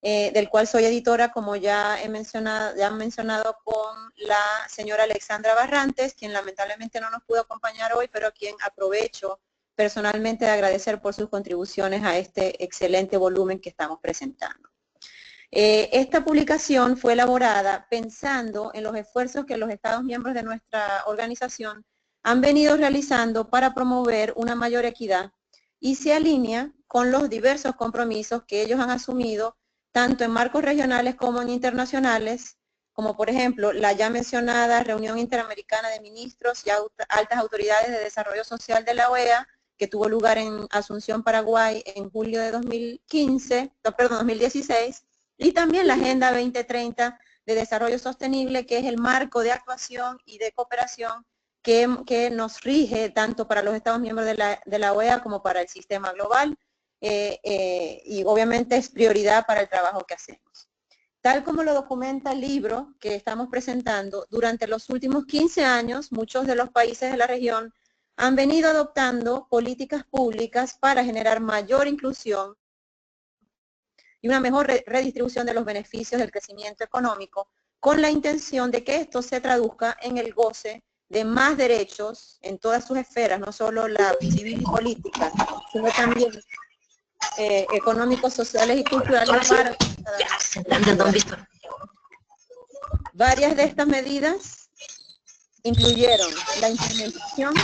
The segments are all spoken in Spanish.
del cual soy editora, como ya han mencionado con la señora Alexandra Barrantes, quien lamentablemente no nos pudo acompañar hoy, pero a quien aprovecho personalmente de agradecer por sus contribuciones a este excelente volumen que estamos presentando. Esta publicación fue elaborada pensando en los esfuerzos que los Estados miembros de nuestra organización han venido realizando para promover una mayor equidad y se alinea con los diversos compromisos que ellos han asumido tanto en marcos regionales como en internacionales, como por ejemplo la ya mencionada Reunión Interamericana de Ministros y Altas Autoridades de Desarrollo Social de la OEA, que tuvo lugar en Asunción, Paraguay, en julio de 2016, y también la Agenda 2030 de Desarrollo Sostenible, que es el marco de actuación y de cooperación que nos rige tanto para los Estados miembros de la OEA como para el sistema global, y obviamente es prioridad para el trabajo que hacemos. Tal como lo documenta el libro que estamos presentando, durante los últimos 15 años, muchos de los países de la región han venido adoptando políticas públicas para generar mayor inclusión y una mejor redistribución de los beneficios del crecimiento económico, con la intención de que esto se traduzca en el goce de más derechos en todas sus esferas, no solo la civil y política, sino también económicos, sociales y culturales para varias de estas medidas incluyeron la implementación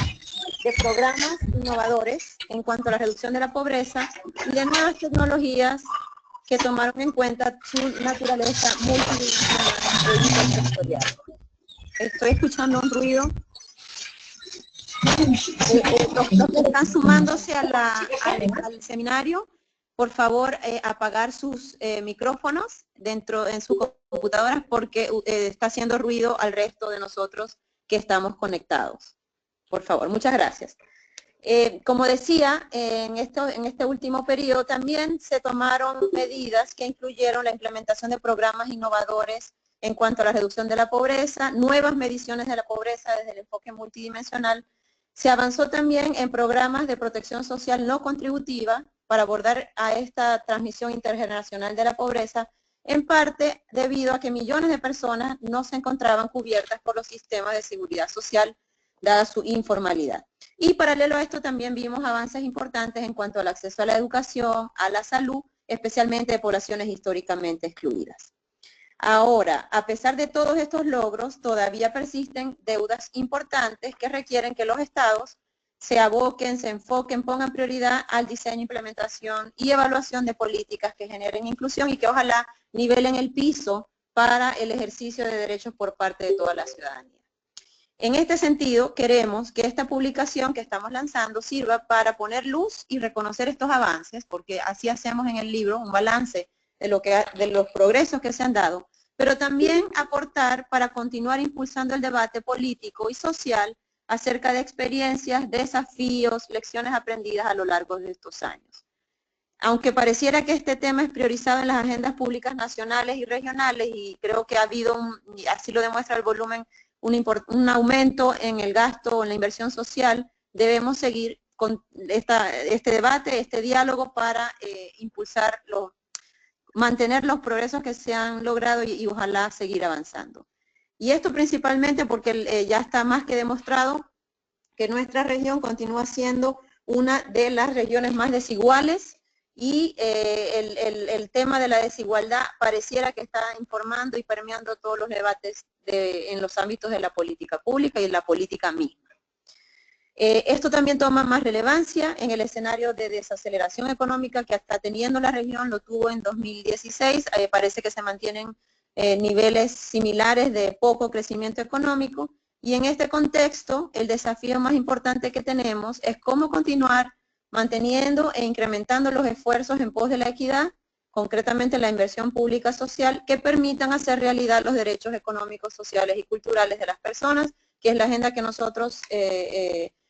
de programas innovadores en cuanto a la reducción de la pobreza y de nuevas tecnologías que tomaron en cuenta su naturaleza multidimensional e intersectorial. Estoy escuchando un ruido. Los que están sumándose al seminario, por favor, apagar sus micrófonos en sus computadoras porque está haciendo ruido al resto de nosotros que estamos conectados. Por favor, muchas gracias. Como decía, en este último periodo también se tomaron medidas que incluyeron la implementación de programas innovadores en cuanto a la reducción de la pobreza, nuevas mediciones de la pobreza desde el enfoque multidimensional. Se avanzó también en programas de protección social no contributiva para abordar a esta transmisión intergeneracional de la pobreza, en parte debido a que millones de personas no se encontraban cubiertas por los sistemas de seguridad social, dada su informalidad. Y paralelo a esto también vimos avances importantes en cuanto al acceso a la educación, a la salud, especialmente de poblaciones históricamente excluidas. Ahora, a pesar de todos estos logros, todavía persisten deudas importantes que requieren que los estados se aboquen, se enfoquen, pongan prioridad al diseño, implementación y evaluación de políticas que generen inclusión y que ojalá nivelen el piso para el ejercicio de derechos por parte de toda la ciudadanía. En este sentido, queremos que esta publicación que estamos lanzando sirva para poner luz y reconocer estos avances, porque así hacemos en el libro un balance de los progresos que se han dado, pero también aportar para continuar impulsando el debate político y social acerca de experiencias, desafíos, lecciones aprendidas a lo largo de estos años. Aunque pareciera que este tema es priorizado en las agendas públicas nacionales y regionales, y creo que ha habido, y así lo demuestra el volumen, un aumento en el gasto o en la inversión social, debemos seguir con este debate, este diálogo para mantener los progresos que se han logrado y ojalá seguir avanzando. Y esto principalmente porque ya está más que demostrado que nuestra región continúa siendo una de las regiones más desiguales y el tema de la desigualdad pareciera que está informando y permeando todos los debates en los ámbitos de la política pública y en la política misma. Esto también toma más relevancia en el escenario de desaceleración económica que está teniendo la región, lo tuvo en 2016, parece que se mantienen niveles similares de poco crecimiento económico, y en este contexto el desafío más importante que tenemos es cómo continuar manteniendo e incrementando los esfuerzos en pos de la equidad, concretamente la inversión pública social, que permitan hacer realidad los derechos económicos, sociales y culturales de las personas, que es la agenda que nosotros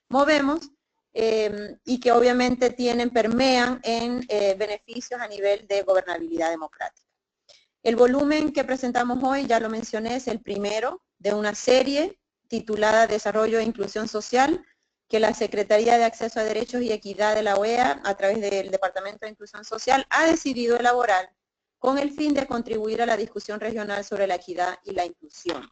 movemos, y que obviamente permean en beneficios a nivel de gobernabilidad democrática. El volumen que presentamos hoy, ya lo mencioné, es el primero de una serie titulada Desarrollo e Inclusión Social, que la Secretaría de Acceso a Derechos y Equidad de la OEA, a través del Departamento de Inclusión Social, ha decidido elaborar con el fin de contribuir a la discusión regional sobre la equidad y la inclusión.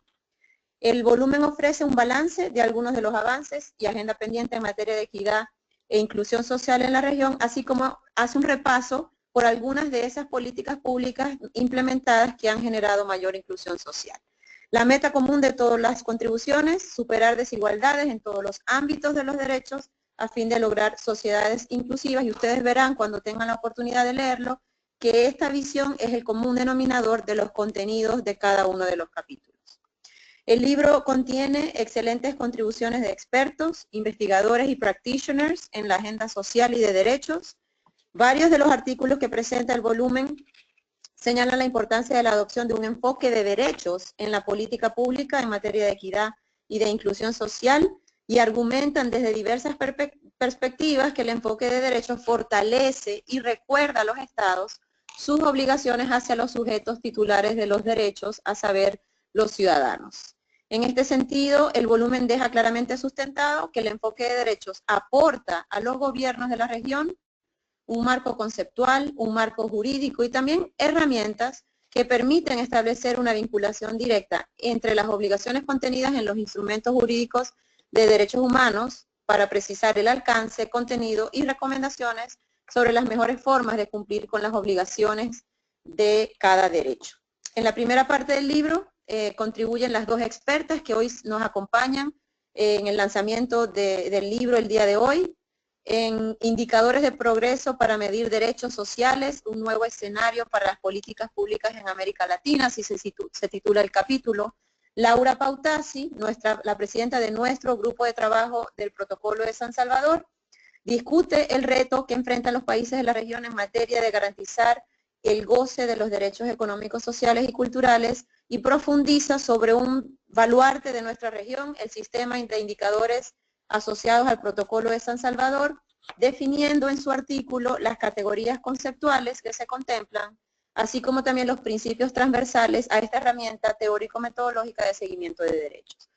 El volumen ofrece un balance de algunos de los avances y agenda pendiente en materia de equidad e inclusión social en la región, así como hace un repaso por algunas de esas políticas públicas implementadas que han generado mayor inclusión social. La meta común de todas las contribuciones, superar desigualdades en todos los ámbitos de los derechos a fin de lograr sociedades inclusivas, y ustedes verán cuando tengan la oportunidad de leerlo, que esta visión es el común denominador de los contenidos de cada uno de los capítulos. El libro contiene excelentes contribuciones de expertos, investigadores y practitioners en la agenda social y de derechos. Varios de los artículos que presenta el volumen señalan la importancia de la adopción de un enfoque de derechos en la política pública en materia de equidad y de inclusión social, y argumentan desde diversas perspectivas que el enfoque de derechos fortalece y recuerda a los estados sus obligaciones hacia los sujetos titulares de los derechos, a saber, los ciudadanos. En este sentido, el volumen deja claramente sustentado que el enfoque de derechos aporta a los gobiernos de la región un marco conceptual, un marco jurídico y también herramientas que permiten establecer una vinculación directa entre las obligaciones contenidas en los instrumentos jurídicos de derechos humanos para precisar el alcance, contenido y recomendaciones sobre las mejores formas de cumplir con las obligaciones de cada derecho. En la primera parte del libro contribuyen las dos expertas que hoy nos acompañan en el lanzamiento del libro el día de hoy, en indicadores de progreso para medir derechos sociales, un nuevo escenario para las políticas públicas en América Latina, así se titula el capítulo. Laura Pautasi, la presidenta de nuestro grupo de trabajo del Protocolo de San Salvador, discute el reto que enfrentan los países de la región en materia de garantizar el goce de los derechos económicos, sociales y culturales, y profundiza sobre un baluarte de nuestra región, el sistema de indicadores asociados al Protocolo de San Salvador, definiendo en su artículo las categorías conceptuales que se contemplan, así como también los principios transversales a esta herramienta teórico-metodológica de seguimiento de derechos.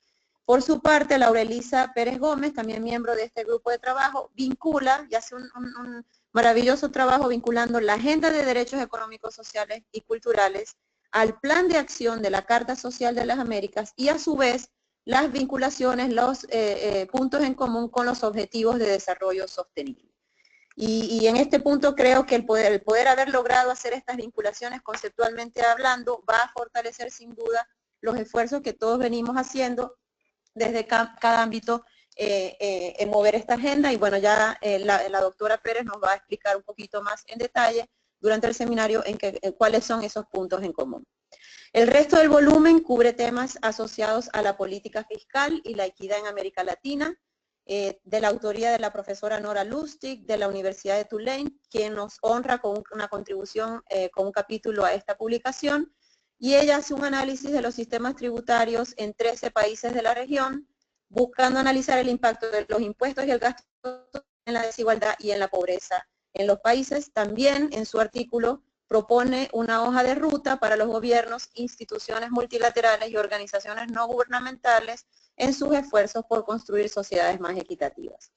Por su parte, Laura Elisa Pérez Gómez, también miembro de este grupo de trabajo, vincula y hace un maravilloso trabajo vinculando la agenda de derechos económicos, sociales y culturales al plan de acción de la Carta Social de las Américas y a su vez las vinculaciones, los puntos en común con los objetivos de desarrollo sostenible. Y en este punto creo que el poder haber logrado hacer estas vinculaciones conceptualmente hablando va a fortalecer sin duda los esfuerzos que todos venimos haciendo desde cada ámbito en mover esta agenda, y bueno, ya la doctora Pérez nos va a explicar un poquito más en detalle durante el seminario cuáles son esos puntos en común. El resto del volumen cubre temas asociados a la política fiscal y la equidad en América Latina, de la autoría de la profesora Nora Lustig de la Universidad de Tulane, quien nos honra con una contribución, con un capítulo a esta publicación, y ella hace un análisis de los sistemas tributarios en 13 países de la región, buscando analizar el impacto de los impuestos y el gasto en la desigualdad y en la pobreza en los países. También en su artículo propone una hoja de ruta para los gobiernos, instituciones multilaterales y organizaciones no gubernamentales en sus esfuerzos por construir sociedades más equitativas.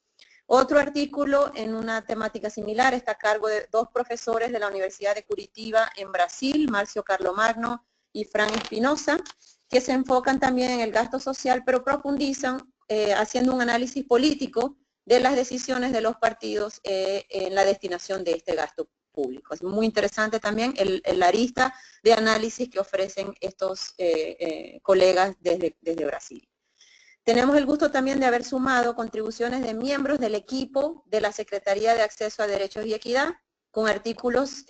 Otro artículo en una temática similar está a cargo de dos profesores de la Universidad de Curitiba en Brasil, Marcio Carlomagno y Fran Espinosa, que se enfocan también en el gasto social, pero profundizan haciendo un análisis político de las decisiones de los partidos en la destinación de este gasto público. Es muy interesante también el arista de análisis que ofrecen estos colegas desde Brasil. Tenemos el gusto también de haber sumado contribuciones de miembros del equipo de la Secretaría de Acceso a Derechos y Equidad, con artículos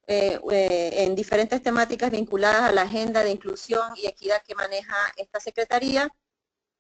en diferentes temáticas vinculadas a la agenda de inclusión y equidad que maneja esta Secretaría.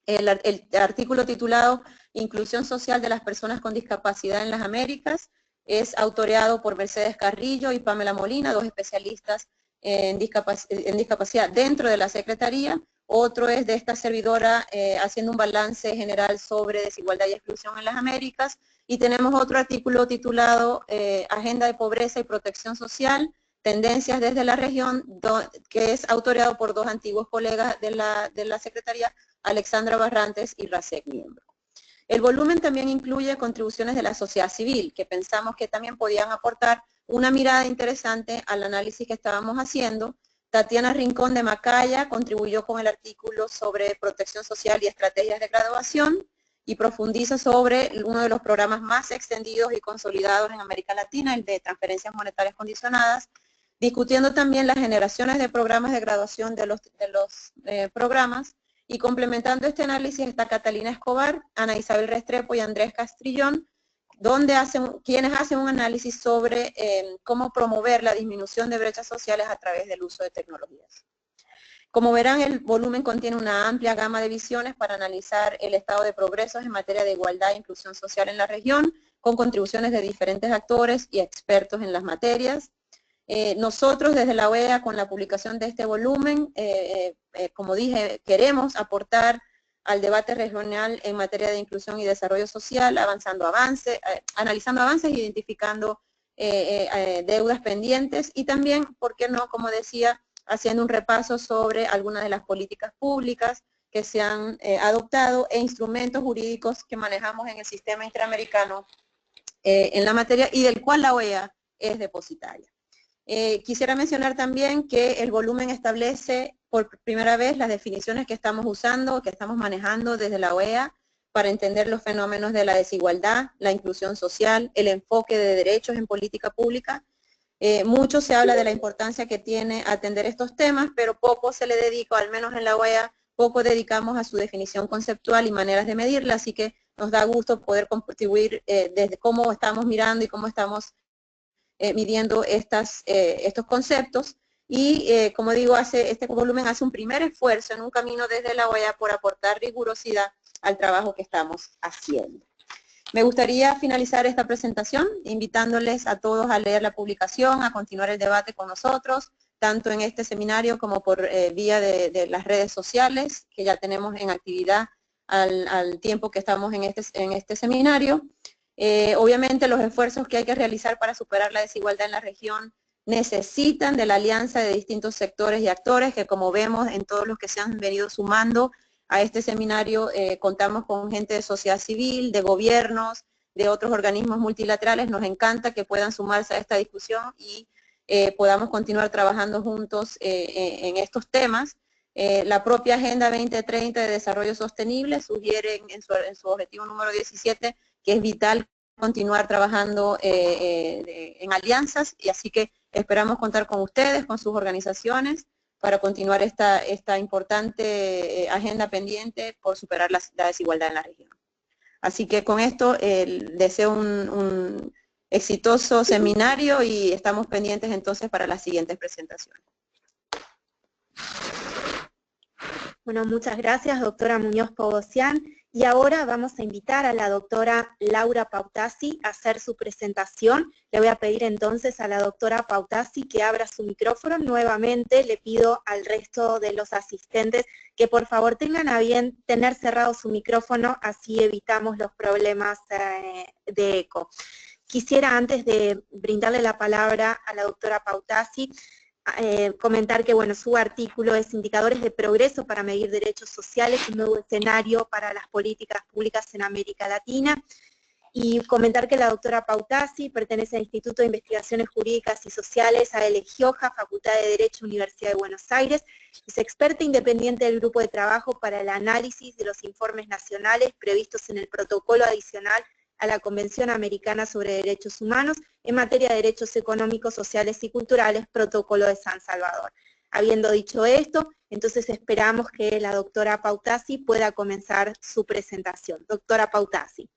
El artículo titulado Inclusión Social de las Personas con Discapacidad en las Américas es autoreado por Mercedes Carrillo y Pamela Molina, dos especialistas en discapacidad dentro de la Secretaría. Otro es de esta servidora haciendo un balance general sobre desigualdad y exclusión en las Américas. Y tenemos otro artículo titulado Agenda de Pobreza y Protección Social, Tendencias desde la región, que es autoreado por dos antiguos colegas de la Secretaría, Alexandra Barrantes y Rasek Miembro. El volumen también incluye contribuciones de la sociedad civil, que pensamos que también podían aportar una mirada interesante al análisis que estábamos haciendo. Tatiana Rincón de Macaya contribuyó con el artículo sobre protección social y estrategias de graduación y profundiza sobre uno de los programas más extendidos y consolidados en América Latina, el de transferencias monetarias condicionadas, discutiendo también las generaciones de programas de graduación de los programas, y complementando este análisis está Catalina Escobar, Ana Isabel Restrepo y Andrés Castrillón, quienes hacen un análisis sobre cómo promover la disminución de brechas sociales a través del uso de tecnologías. Como verán, el volumen contiene una amplia gama de visiones para analizar el estado de progresos en materia de igualdad e inclusión social en la región, con contribuciones de diferentes actores y expertos en las materias. Nosotros desde la OEA, con la publicación de este volumen, como dije, queremos aportar al debate regional en materia de inclusión y desarrollo social, analizando avances, identificando deudas pendientes y también, ¿por qué no?, como decía, haciendo un repaso sobre algunas de las políticas públicas que se han adoptado e instrumentos jurídicos que manejamos en el sistema interamericano en la materia y del cual la OEA es depositaria. Quisiera mencionar también que el volumen establece por primera vez las definiciones que estamos usando, que estamos manejando desde la OEA para entender los fenómenos de la desigualdad, la inclusión social, el enfoque de derechos en política pública. Mucho se habla de la importancia que tiene atender estos temas, pero poco se le dedica, al menos en la OEA, poco dedicamos a su definición conceptual y maneras de medirla, así que nos da gusto poder contribuir desde cómo estamos mirando y cómo estamos midiendo estos conceptos. Y como digo, este volumen hace un primer esfuerzo en un camino desde la OEA por aportar rigurosidad al trabajo que estamos haciendo. Me gustaría finalizar esta presentación invitándoles a todos a leer la publicación, a continuar el debate con nosotros, tanto en este seminario como por vía de las redes sociales, que ya tenemos en actividad al tiempo que estamos en este seminario. Obviamente los esfuerzos que hay que realizar para superar la desigualdad en la región necesitan de la alianza de distintos sectores y actores, que como vemos en todos los que se han venido sumando a este seminario, contamos con gente de sociedad civil, de gobiernos, de otros organismos multilaterales. Nos encanta que puedan sumarse a esta discusión y podamos continuar trabajando juntos en estos temas. La propia Agenda 2030 de Desarrollo Sostenible sugiere en su objetivo número 17 que es vital continuar trabajando en alianzas, y así que esperamos contar con ustedes, con sus organizaciones, para continuar esta importante agenda pendiente por superar la desigualdad en la región. Así que con esto deseo un exitoso seminario y estamos pendientes entonces para las siguientes presentaciones. Bueno, muchas gracias, doctora Muñoz Pogosian. Y ahora vamos a invitar a la doctora Laura Pautasi a hacer su presentación. Le voy a pedir entonces a la doctora Pautasi que abra su micrófono. Nuevamente le pido al resto de los asistentes que por favor tengan a bien tener cerrado su micrófono, así evitamos los problemas de eco. Quisiera, antes de brindarle la palabra a la doctora Pautasi, comentar que bueno, su artículo es Indicadores de Progreso para Medir Derechos Sociales, un nuevo escenario para las políticas públicas en América Latina, y comentar que la doctora Pautasi pertenece al Instituto de Investigaciones Jurídicas y Sociales, AL Gioja, Facultad de Derecho, Universidad de Buenos Aires, es experta independiente del Grupo de Trabajo para el Análisis de los Informes Nacionales previstos en el Protocolo Adicional a la Convención Americana sobre Derechos Humanos en materia de derechos económicos, sociales y culturales, Protocolo de San Salvador. Habiendo dicho esto, entonces esperamos que la doctora Pautasi pueda comenzar su presentación. Doctora Pautasi.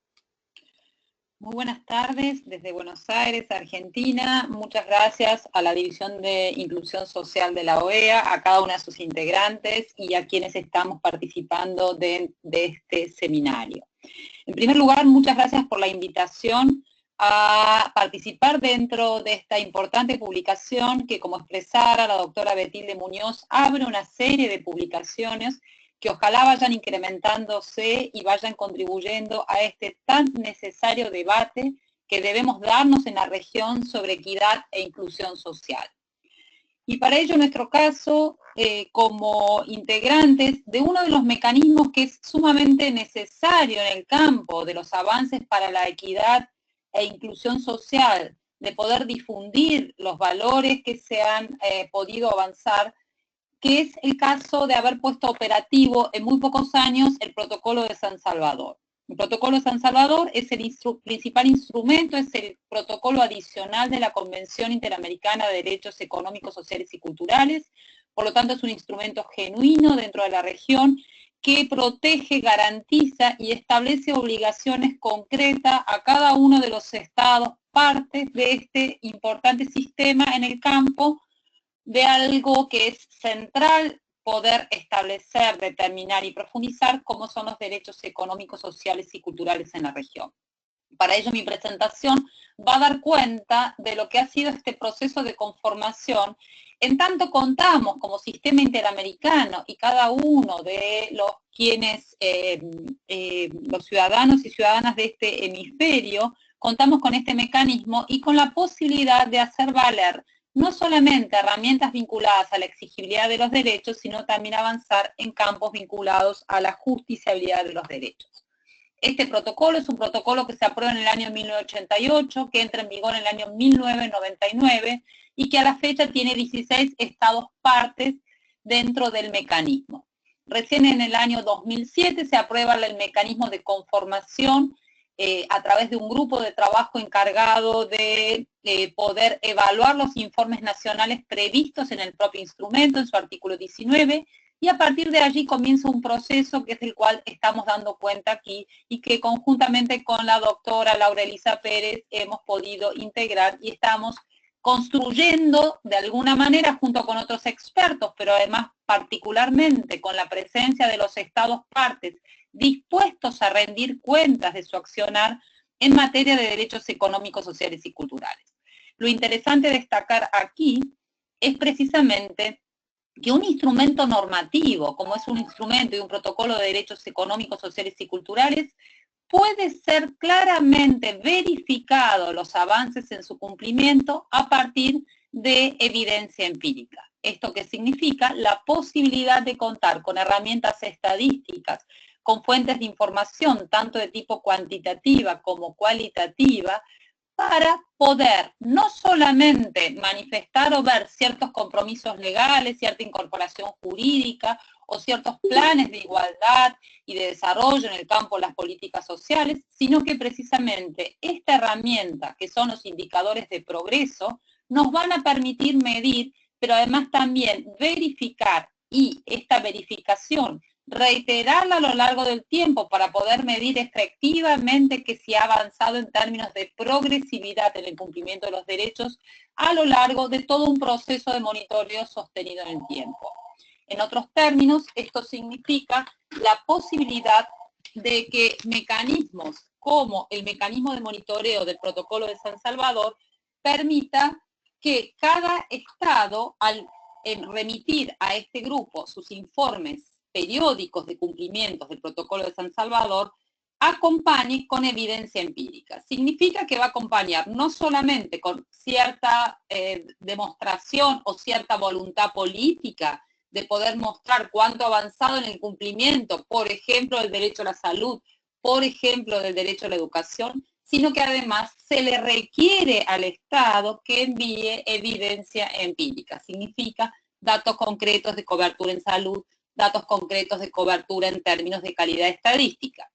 Muy buenas tardes desde Buenos Aires, Argentina. Muchas gracias a la División de Inclusión Social de la OEA, a cada una de sus integrantes y a quienes estamos participando de este seminario. En primer lugar, muchas gracias por la invitación a participar dentro de esta importante publicación que, como expresara la doctora Betilde Muñoz, abre una serie de publicaciones que ojalá vayan incrementándose y vayan contribuyendo a este tan necesario debate que debemos darnos en la región sobre equidad e inclusión social. Y para ello, en nuestro caso, como integrantes de uno de los mecanismos que es sumamente necesario en el campo de los avances para la equidad e inclusión social de poder difundir los valores que se han podido avanzar, que es el caso de haber puesto operativo en muy pocos años el Protocolo de San Salvador. El Protocolo de San Salvador es el principal instrumento, es el protocolo adicional de la Convención Interamericana de Derechos Económicos, Sociales y Culturales. Por lo tanto, es un instrumento genuino dentro de la región que protege, garantiza y establece obligaciones concretas a cada uno de los estados partes de este importante sistema en el campo de algo que es central poder establecer, determinar y profundizar, como son los derechos económicos, sociales y culturales en la región. Para ello mi presentación va a dar cuenta de lo que ha sido este proceso de conformación, en tanto contamos como sistema interamericano y cada uno de los los ciudadanos y ciudadanas de este hemisferio, contamos con este mecanismo y con la posibilidad de hacer valer no solamente herramientas vinculadas a la exigibilidad de los derechos, sino también avanzar en campos vinculados a la justiciabilidad de los derechos. Este protocolo es un protocolo que se aprueba en el año 1988, que entra en vigor en el año 1999 y que a la fecha tiene 16 estados partes dentro del mecanismo. Recién en el año 2007 se aprueba el mecanismo de conformación a través de un grupo de trabajo encargado de poder evaluar los informes nacionales previstos en el propio instrumento, en su artículo 19, y a partir de allí comienza un proceso que es el cual estamos dando cuenta aquí y que conjuntamente con la doctora Laura Elisa Pérez hemos podido integrar y estamos construyendo de alguna manera junto con otros expertos, pero además particularmente con la presencia de los estados partes dispuestos a rendir cuentas de su accionar en materia de derechos económicos, sociales y culturales. Lo interesante de destacar aquí es precisamente que un instrumento normativo, como es un instrumento y un protocolo de derechos económicos, sociales y culturales, puede ser claramente verificado los avances en su cumplimiento a partir de evidencia empírica. ¿Esto qué significa? La posibilidad de contar con herramientas estadísticas, con fuentes de información, tanto de tipo cuantitativa como cualitativa, para poder no solamente manifestar o ver ciertos compromisos legales, cierta incorporación jurídica o ciertos planes de igualdad y de desarrollo en el campo de las políticas sociales, sino que precisamente esta herramienta, que son los indicadores de progreso, nos van a permitir medir, pero además también verificar, y esta verificación reiterarla a lo largo del tiempo para poder medir efectivamente que se ha avanzado en términos de progresividad en el cumplimiento de los derechos a lo largo de todo un proceso de monitoreo sostenido en el tiempo. En otros términos, esto significa la posibilidad de que mecanismos como el mecanismo de monitoreo del Protocolo de San Salvador permita que cada estado, al remitir a este grupo sus informes periódicos de cumplimientos del Protocolo de San Salvador, acompañe con evidencia empírica. Significa que va a acompañar no solamente con cierta demostración o cierta voluntad política de poder mostrar cuánto ha avanzado en el cumplimiento, por ejemplo, del derecho a la salud, por ejemplo, del derecho a la educación, sino que además se le requiere al Estado que envíe evidencia empírica. Significa datos concretos de cobertura en salud, datos concretos de cobertura en términos de calidad estadística.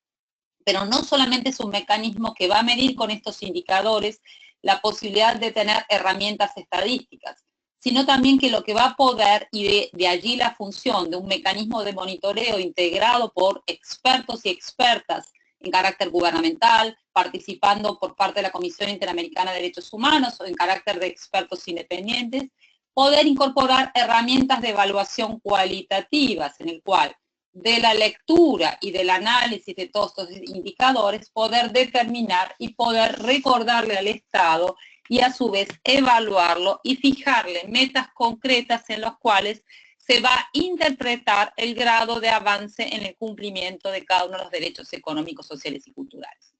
Pero no solamente es un mecanismo que va a medir con estos indicadores la posibilidad de tener herramientas estadísticas, sino también que lo que va a poder, y de allí la función de un mecanismo de monitoreo integrado por expertos y expertas en carácter gubernamental, participando por parte de la Comisión Interamericana de Derechos Humanos o en carácter de expertos independientes, poder incorporar herramientas de evaluación cualitativas, en el cual de la lectura y del análisis de todos estos indicadores, poder determinar y poder recordarle al Estado y a su vez evaluarlo y fijarle metas concretas en las cuales se va a interpretar el grado de avance en el cumplimiento de cada uno de los derechos económicos, sociales y culturales.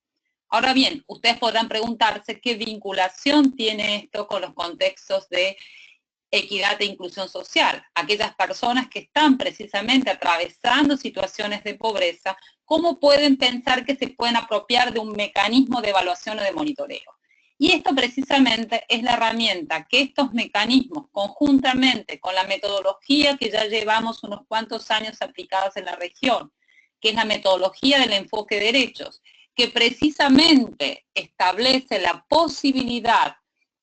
Ahora bien, ustedes podrán preguntarse qué vinculación tiene esto con los contextos de equidad e inclusión social. Aquellas personas que están precisamente atravesando situaciones de pobreza, ¿cómo pueden pensar que se pueden apropiar de un mecanismo de evaluación o de monitoreo? Y esto precisamente es la herramienta que estos mecanismos, conjuntamente con la metodología que ya llevamos unos cuantos años aplicadas en la región, que es la metodología del enfoque de derechos, que precisamente establece la posibilidad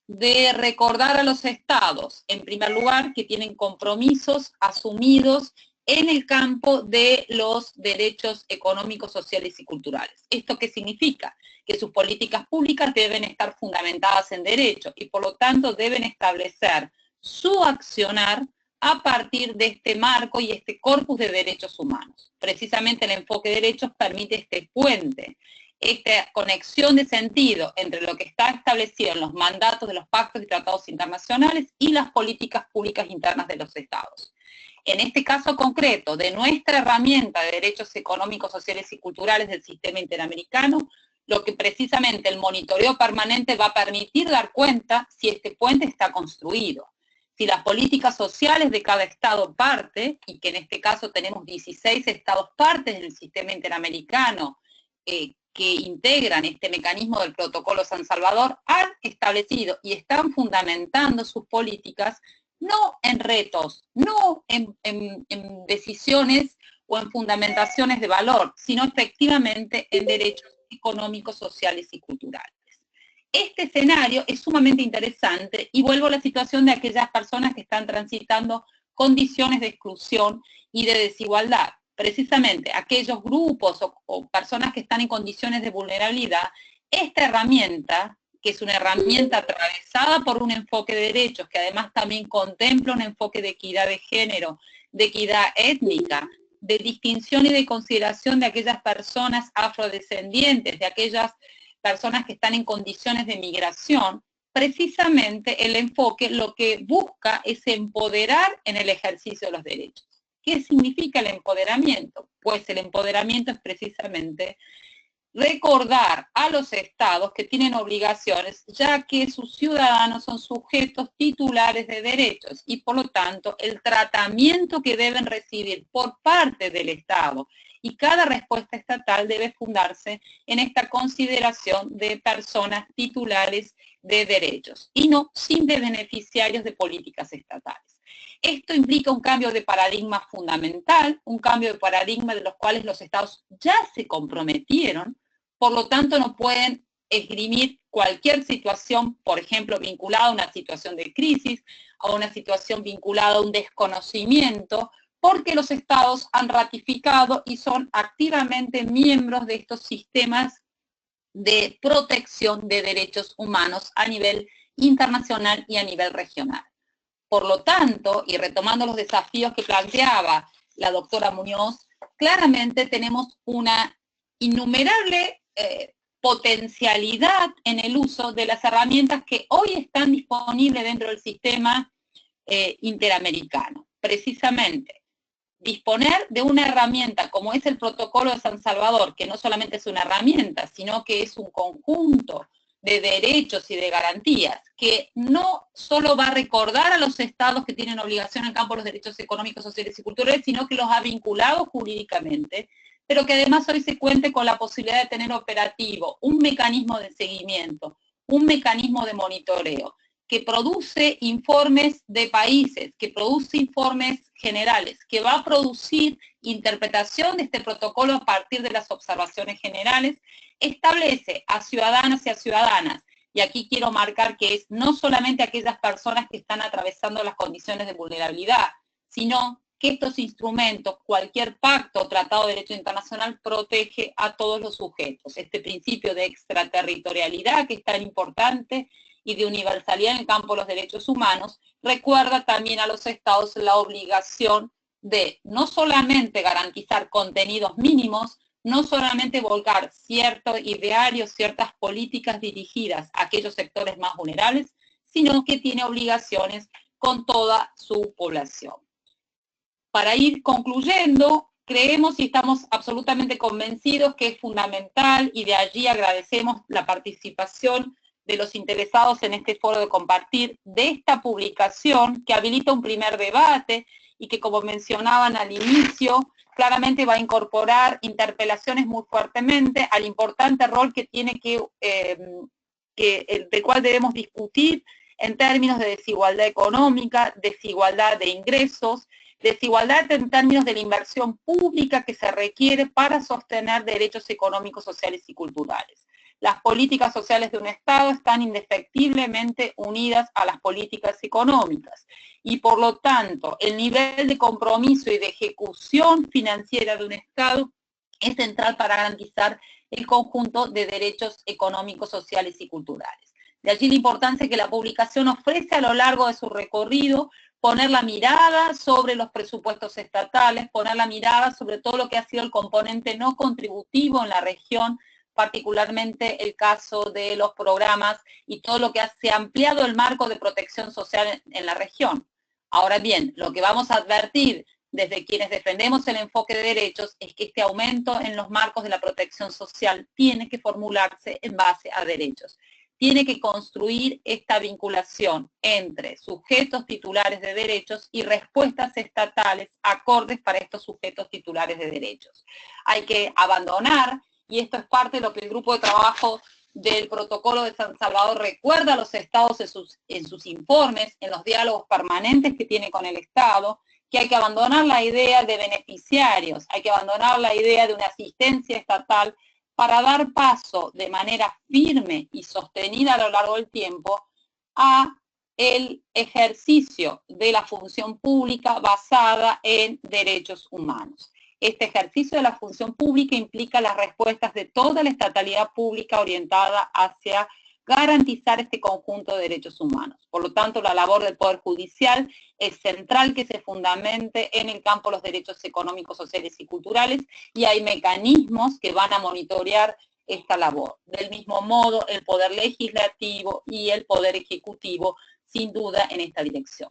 de recordar a los estados, en primer lugar, que tienen compromisos asumidos en el campo de los derechos económicos, sociales y culturales. ¿Esto qué significa? Que sus políticas públicas deben estar fundamentadas en derechos y por lo tanto deben establecer su accionar a partir de este marco y este corpus de derechos humanos. Precisamente el enfoque de derechos permite este puente, esta conexión de sentido entre lo que está establecido en los mandatos de los pactos y tratados internacionales y las políticas públicas internas de los estados. En este caso concreto, de nuestra herramienta de derechos económicos, sociales y culturales del sistema interamericano, lo que precisamente el monitoreo permanente va a permitir dar cuenta si este puente está construido, si las políticas sociales de cada estado parte, y que en este caso tenemos 16 estados partes del sistema interamericano, que integran este mecanismo del Protocolo San Salvador, han establecido y están fundamentando sus políticas no en retos, no en decisiones o en fundamentaciones de valor, sino efectivamente en derechos económicos, sociales y culturales. Este escenario es sumamente interesante y vuelvo a la situación de aquellas personas que están transitando condiciones de exclusión y de desigualdad. Precisamente aquellos grupos o personas que están en condiciones de vulnerabilidad, esta herramienta, que es una herramienta atravesada por un enfoque de derechos, que además también contempla un enfoque de equidad de género, de equidad étnica, de distinción y de consideración de aquellas personas afrodescendientes, de aquellas personas que están en condiciones de migración, precisamente el enfoque lo que busca es empoderar en el ejercicio de los derechos. ¿Qué significa el empoderamiento? Pues el empoderamiento es precisamente recordar a los estados que tienen obligaciones, ya que sus ciudadanos son sujetos titulares de derechos y por lo tanto el tratamiento que deben recibir por parte del Estado y cada respuesta estatal debe fundarse en esta consideración de personas titulares de derechos y no simples beneficiarios de políticas estatales. Esto implica un cambio de paradigma fundamental, un cambio de paradigma de los cuales los estados ya se comprometieron, por lo tanto no pueden esgrimir cualquier situación, por ejemplo, vinculada a una situación de crisis, a una situación vinculada a un desconocimiento, porque los estados han ratificado y son activamente miembros de estos sistemas de protección de derechos humanos a nivel internacional y a nivel regional. Por lo tanto, y retomando los desafíos que planteaba la doctora Muñoz, claramente tenemos una innumerable potencialidad en el uso de las herramientas que hoy están disponibles dentro del sistema interamericano. Precisamente, disponer de una herramienta como es el Protocolo de San Salvador, que no solamente es una herramienta, sino que es un conjunto de derechos y de garantías, que no solo va a recordar a los estados que tienen obligación en el campo de los derechos económicos, sociales y culturales, sino que los ha vinculado jurídicamente, pero que además hoy se cuente con la posibilidad de tener operativo un mecanismo de seguimiento, un mecanismo de monitoreo, que produce informes de países, que produce informes generales, que va a producir interpretación de este protocolo a partir de las observaciones generales, establece a ciudadanos y a ciudadanas, y aquí quiero marcar que es no solamente aquellas personas que están atravesando las condiciones de vulnerabilidad, sino que estos instrumentos, cualquier pacto o tratado de derecho internacional, protege a todos los sujetos. Este principio de extraterritorialidad, que es tan importante, y de universalidad en el campo de los derechos humanos, recuerda también a los estados la obligación de no solamente garantizar contenidos mínimos, no solamente volcar ciertos idearios, ciertas políticas dirigidas a aquellos sectores más vulnerables, sino que tiene obligaciones con toda su población. Para ir concluyendo, creemos y estamos absolutamente convencidos que es fundamental, y de allí agradecemos la participación de los interesados en este foro de compartir de esta publicación que habilita un primer debate y que, como mencionaban al inicio, claramente va a incorporar interpelaciones muy fuertemente al importante rol que tiene que del cual debemos discutir en términos de desigualdad económica, desigualdad de ingresos, desigualdad en términos de la inversión pública que se requiere para sostener derechos económicos, sociales y culturales. Las políticas sociales de un Estado están indefectiblemente unidas a las políticas económicas y por lo tanto el nivel de compromiso y de ejecución financiera de un Estado es central para garantizar el conjunto de derechos económicos, sociales y culturales. De allí la importancia que la publicación ofrece a lo largo de su recorrido poner la mirada sobre los presupuestos estatales, poner la mirada sobre todo lo que ha sido el componente no contributivo en la región, particularmente el caso de los programas y todo lo que se ha ampliado el marco de protección social en la región. Ahora bien, lo que vamos a advertir desde quienes defendemos el enfoque de derechos es que este aumento en los marcos de la protección social tiene que formularse en base a derechos. Tiene que construir esta vinculación entre sujetos titulares de derechos y respuestas estatales acordes para estos sujetos titulares de derechos. Hay que abandonar, y esto es parte de lo que el grupo de trabajo del Protocolo de San Salvador recuerda a los estados en sus informes, en los diálogos permanentes que tiene con el Estado, que hay que abandonar la idea de beneficiarios, hay que abandonar la idea de una asistencia estatal para dar paso de manera firme y sostenida a lo largo del tiempo a el ejercicio de la función pública basada en derechos humanos. Este ejercicio de la función pública implica las respuestas de toda la estatalidad pública orientada hacia garantizar este conjunto de derechos humanos. Por lo tanto, la labor del Poder Judicial es central que se fundamente en el campo de los derechos económicos, sociales y culturales, y hay mecanismos que van a monitorear esta labor. Del mismo modo, el Poder Legislativo y el Poder Ejecutivo, sin duda, en esta dirección.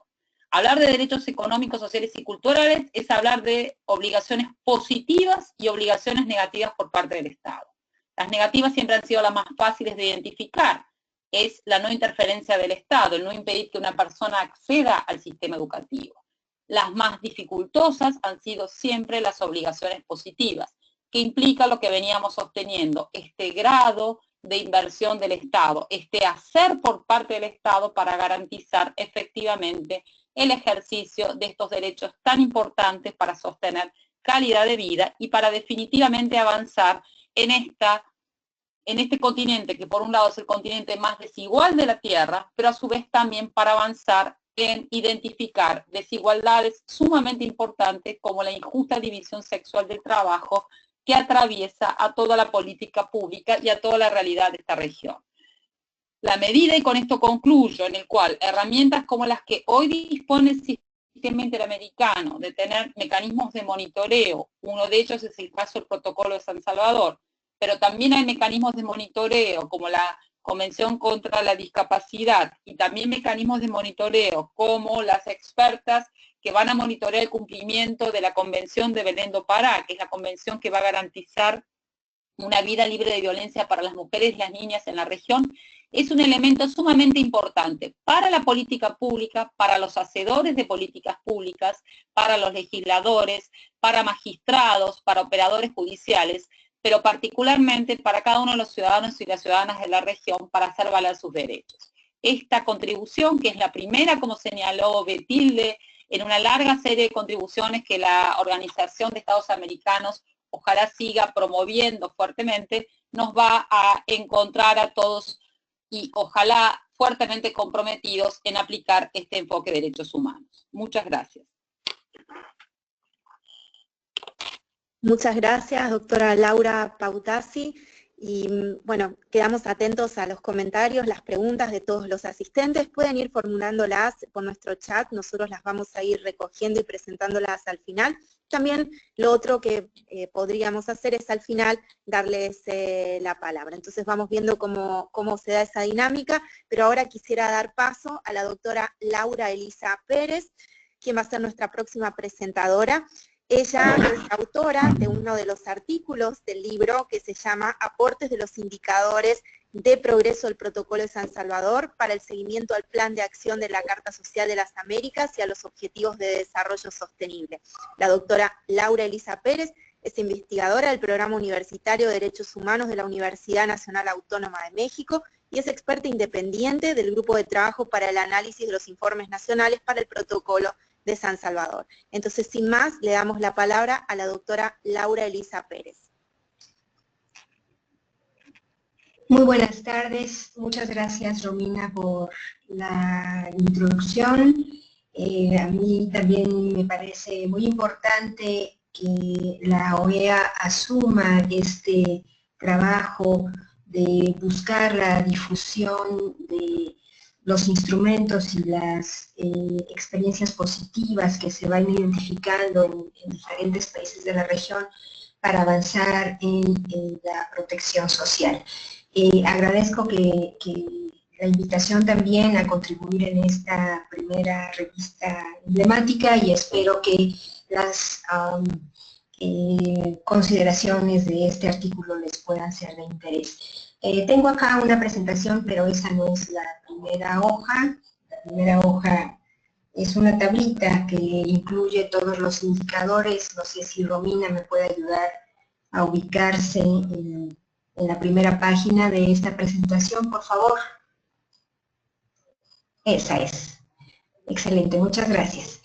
Hablar de derechos económicos, sociales y culturales es hablar de obligaciones positivas y obligaciones negativas por parte del Estado. Las negativas siempre han sido las más fáciles de identificar. Es la no interferencia del Estado, el no impedir que una persona acceda al sistema educativo. Las más dificultosas han sido siempre las obligaciones positivas, que implica lo que veníamos sosteniendo, este grado de inversión del Estado, este hacer por parte del Estado para garantizar efectivamente el ejercicio de estos derechos tan importantes para sostener calidad de vida y para definitivamente avanzar en este continente, que por un lado es el continente más desigual de la Tierra, pero a su vez también para avanzar en identificar desigualdades sumamente importantes como la injusta división sexual del trabajo que atraviesa a toda la política pública y a toda la realidad de esta región. La medida, y con esto concluyo, en el cual herramientas como las que hoy dispone el sistema interamericano de tener mecanismos de monitoreo, uno de ellos es el caso del Protocolo de San Salvador, pero también hay mecanismos de monitoreo como la Convención contra la Discapacidad y también mecanismos de monitoreo como las expertas que van a monitorear el cumplimiento de la Convención de Belén do Pará, que es la convención que va a garantizar una vida libre de violencia para las mujeres y las niñas en la región, es un elemento sumamente importante para la política pública, para los hacedores de políticas públicas, para los legisladores, para magistrados, para operadores judiciales, pero particularmente para cada uno de los ciudadanos y las ciudadanas de la región para hacer valer sus derechos. Esta contribución, que es la primera, como señaló Betilde, en una larga serie de contribuciones que la Organización de Estados Americanos ojalá siga promoviendo fuertemente, nos va a encontrar a todos y ojalá fuertemente comprometidos en aplicar este enfoque de derechos humanos. Muchas gracias. Muchas gracias, doctora Laura Pautasi. Y bueno, quedamos atentos a los comentarios, las preguntas de todos los asistentes. Pueden ir formulándolas por nuestro chat, nosotros las vamos a ir recogiendo y presentándolas al final. También lo otro que podríamos hacer es al final darles la palabra. Entonces vamos viendo cómo se da esa dinámica, pero ahora quisiera dar paso a la doctora Laura Elisa Pérez, quien va a ser nuestra próxima presentadora. Ella es autora de uno de los artículos del libro que se llama Aportes de los Indicadores de Progreso del Protocolo de San Salvador para el seguimiento al Plan de Acción de la Carta Social de las Américas y a los Objetivos de Desarrollo Sostenible. La doctora Laura Elisa Pérez es investigadora del Programa Universitario de Derechos Humanos de la Universidad Nacional Autónoma de México y es experta independiente del Grupo de Trabajo para el Análisis de los Informes Nacionales para el Protocolo de San Salvador. Entonces, sin más, le damos la palabra a la doctora Laura Elisa Pérez. Muy buenas tardes, muchas gracias Romina por la introducción. A mí también me parece muy importante que la OEA asuma este trabajo de buscar la difusión de los instrumentos y las experiencias positivas que se van identificando en diferentes países de la región para avanzar en la protección social. Agradezco que la invitación también a contribuir en esta primera revista emblemática y espero que las consideraciones de este artículo les puedan ser de interés. Tengo acá una presentación, pero esa no es la primera hoja. La primera hoja es una tablita que incluye todos los indicadores. No sé si Romina me puede ayudar a ubicarse en la primera página de esta presentación, por favor. Esa es. Excelente, muchas gracias.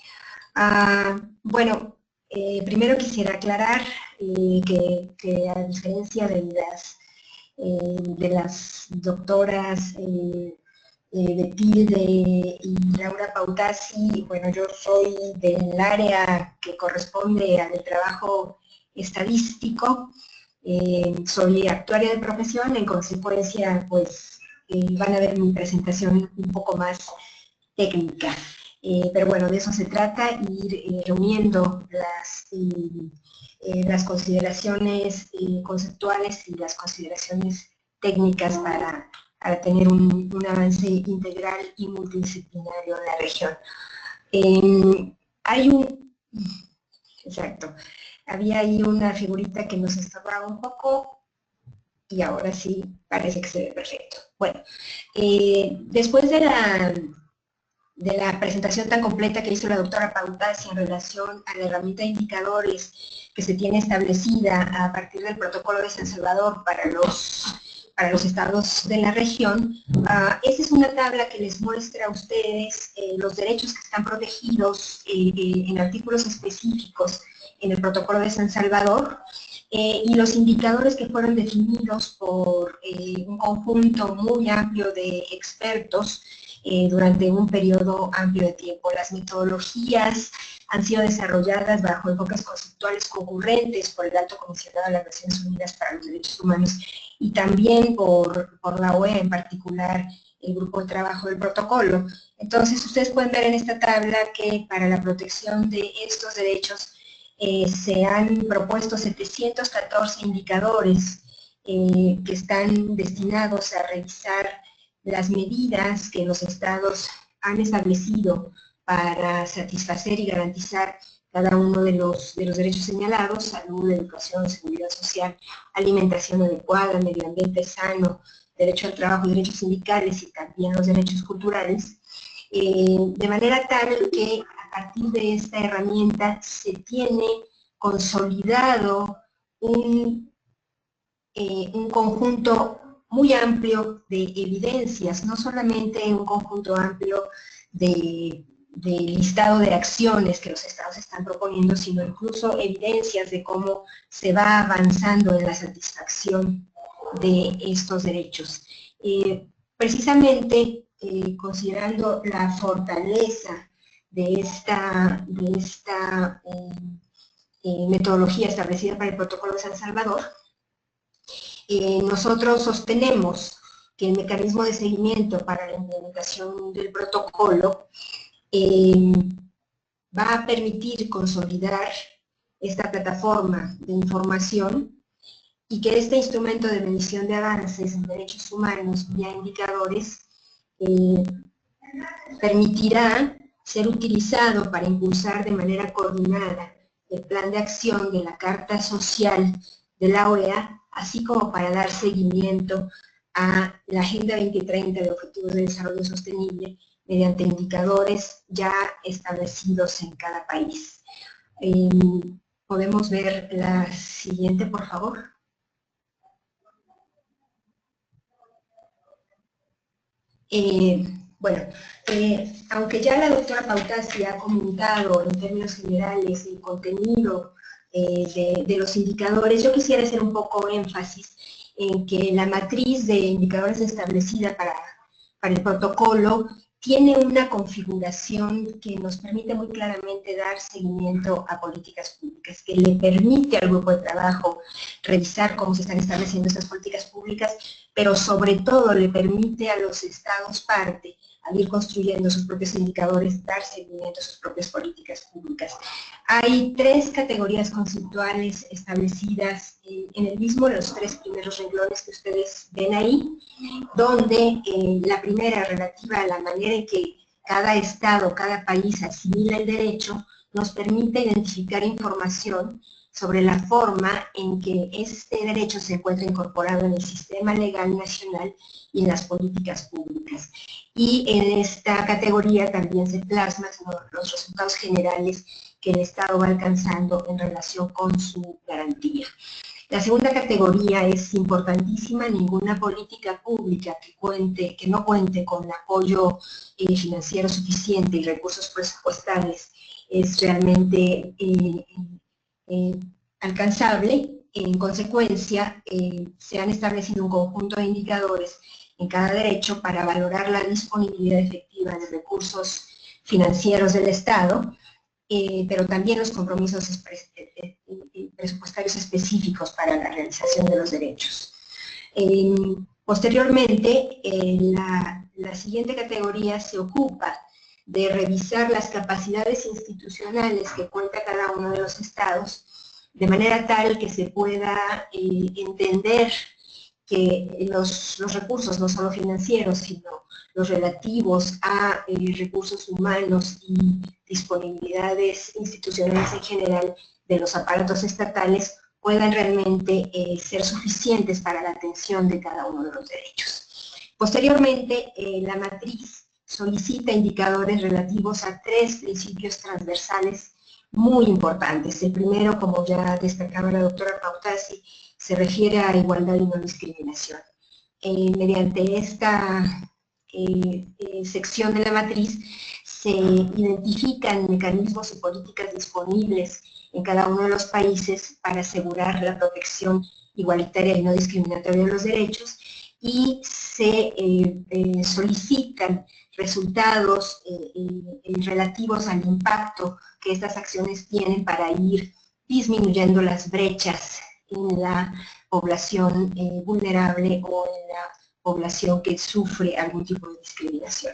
Bueno, primero quisiera aclarar que a diferencia de las doctoras Betilde y Laura Pautasi, bueno, yo soy del área que corresponde al trabajo estadístico. Soy actuaria de profesión, en consecuencia, pues van a ver mi presentación un poco más técnica. Pero bueno, de eso se trata, ir reuniendo las consideraciones conceptuales y las consideraciones técnicas para tener un avance integral y multidisciplinario en la región. Exacto. Había ahí una figurita que nos estorbaba un poco y ahora sí parece que se ve perfecto. Bueno, después de la presentación tan completa que hizo la doctora Pautasi en relación a la herramienta de indicadores que se tiene establecida a partir del protocolo de San Salvador para los estados de la región, esta es una tabla que les muestra a ustedes los derechos que están protegidos en artículos específicos en el protocolo de San Salvador, y los indicadores que fueron definidos por un conjunto muy amplio de expertos durante un periodo amplio de tiempo. Las metodologías han sido desarrolladas bajo enfoques conceptuales concurrentes por el Alto Comisionado de las Naciones Unidas para los Derechos Humanos y también por la OEA, en particular el grupo de trabajo del protocolo. Entonces, ustedes pueden ver en esta tabla que para la protección de estos derechos se han propuesto 714 indicadores que están destinados a revisar las medidas que los estados han establecido para satisfacer y garantizar cada uno de los derechos señalados: salud, educación, seguridad social, alimentación adecuada, medio ambiente sano, derecho al trabajo y derechos sindicales y también los derechos culturales, de manera tal que a partir de esta herramienta se tiene consolidado un conjunto muy amplio de evidencias, no solamente un conjunto amplio de listado de acciones que los estados están proponiendo, sino incluso evidencias de cómo se va avanzando en la satisfacción de estos derechos. Precisamente considerando la fortaleza de esta metodología establecida para el protocolo de San Salvador, nosotros sostenemos que el mecanismo de seguimiento para la implementación del protocolo va a permitir consolidar esta plataforma de información y que este instrumento de medición de avances en derechos humanos vía indicadores permitirá ser utilizado para impulsar de manera coordinada el plan de acción de la Carta Social de la OEA, así como para dar seguimiento a la Agenda 2030 de Objetivos de Desarrollo Sostenible mediante indicadores ya establecidos en cada país. ¿Podemos ver la siguiente, por favor? Bueno, aunque ya la doctora Pautasi ha comentado en términos generales el contenido de los indicadores, yo quisiera hacer un poco énfasis en que la matriz de indicadores establecida para el protocolo tiene una configuración que nos permite muy claramente dar seguimiento a políticas públicas, que le permite al grupo de trabajo revisar cómo se están estableciendo estas políticas públicas, pero sobre todo le permite a los estados parte, al ir construyendo sus propios indicadores, dar seguimiento a sus propias políticas públicas. Hay 3 categorías conceptuales establecidas en el mismo, los 3 primeros renglones que ustedes ven ahí, donde la primera, relativa a la manera en que cada estado, cada país asimila el derecho, nos permite identificar información sobre la forma en que este derecho se encuentra incorporado en el sistema legal nacional y en las políticas públicas. Y en esta categoría también se plasman los resultados generales que el Estado va alcanzando en relación con su garantía. La segunda categoría es importantísima: ninguna política pública que no cuente con apoyo financiero suficiente y recursos presupuestales es realmente alcanzable. En consecuencia, se han establecido un conjunto de indicadores en cada derecho para valorar la disponibilidad efectiva de recursos financieros del Estado, pero también los compromisos presupuestarios específicos para la realización de los derechos. Posteriormente, la siguiente categoría se ocupa de revisar las capacidades institucionales que cuenta cada uno de los estados, de manera tal que se pueda entender que los recursos, no solo financieros, sino los relativos a recursos humanos y disponibilidades institucionales en general de los aparatos estatales, puedan realmente ser suficientes para la atención de cada uno de los derechos. Posteriormente, la matriz solicita indicadores relativos a 3 principios transversales muy importantes. El primero, como ya destacaba la doctora Pautasi, se refiere a igualdad y no discriminación. Mediante esta sección de la matriz se identifican mecanismos y políticas disponibles en cada uno de los países para asegurar la protección igualitaria y no discriminatoria de los derechos, y se solicitan resultados relativos al impacto que estas acciones tienen para ir disminuyendo las brechas en la población vulnerable o en la población que sufre algún tipo de discriminación.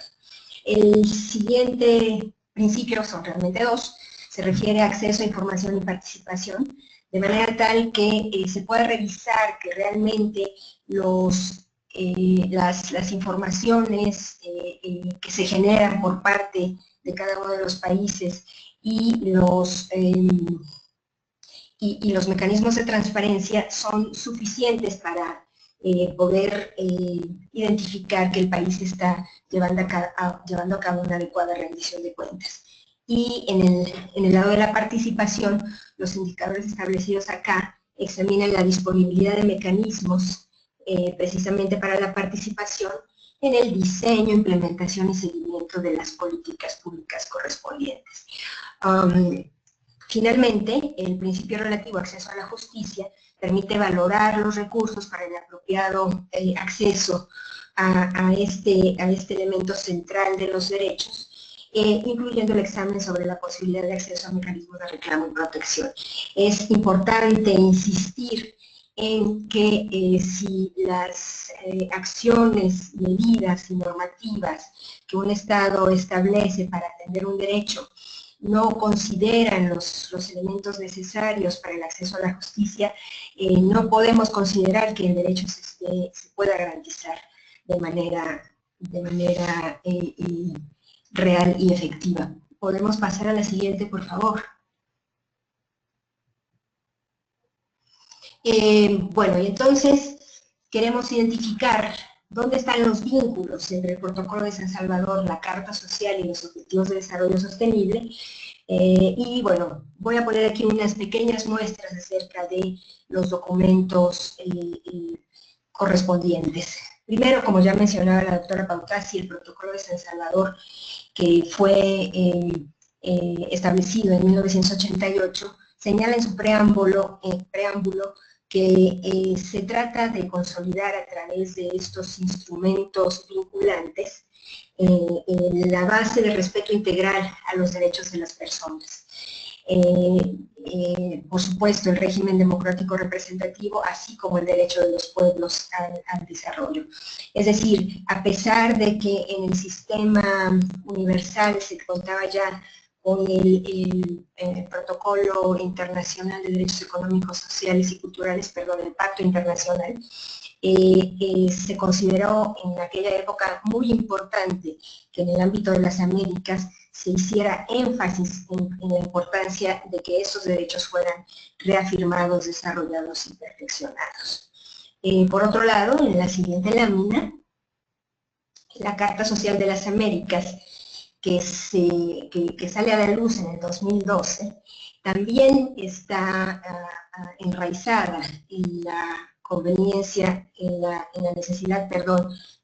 El siguiente principio, son realmente 2, se refiere a acceso a información y participación, de manera tal que se pueda revisar que realmente las informaciones que se generan por parte de cada uno de los países y los mecanismos de transparencia son suficientes para poder identificar que el país está llevando a cabo una adecuada rendición de cuentas. Y en el lado de la participación, los indicadores establecidos acá examinan la disponibilidad de mecanismos precisamente para la participación en el diseño, implementación y seguimiento de las políticas públicas correspondientes. Finalmente, el principio relativo a acceso a la justicia permite valorar los recursos para el apropiado acceso a este elemento central de los derechos, incluyendo el examen sobre la posibilidad de acceso a mecanismos de reclamo y protección. Es importante insistir en que si las acciones, medidas y normativas que un Estado establece para atender un derecho no consideran los elementos necesarios para el acceso a la justicia, no podemos considerar que el derecho se pueda garantizar de manera real y efectiva. Podemos pasar a la siguiente, por favor. Bueno, y entonces queremos identificar dónde están los vínculos entre el Protocolo de San Salvador, la Carta Social y los Objetivos de Desarrollo Sostenible. Y bueno, voy a poner aquí unas pequeñas muestras acerca de los documentos correspondientes. Primero, como ya mencionaba la doctora Pautasi, el protocolo de San Salvador, que fue establecido en 1988, señala en su preámbulo que se trata de consolidar a través de estos instrumentos vinculantes la base de respeto integral a los derechos de las personas. Por supuesto, el régimen democrático representativo, así como el derecho de los pueblos al desarrollo. Es decir, a pesar de que en el sistema universal se contaba ya con el protocolo internacional de derechos económicos, sociales y culturales, perdón, el pacto internacional, se consideró en aquella época muy importante que en el ámbito de las Américas se hiciera énfasis en la importancia de que esos derechos fueran reafirmados, desarrollados y perfeccionados. Por otro lado, en la siguiente lámina, la Carta Social de las Américas, que sale a la luz en el 2012, también está enraizada en la conveniencia, en la necesidad,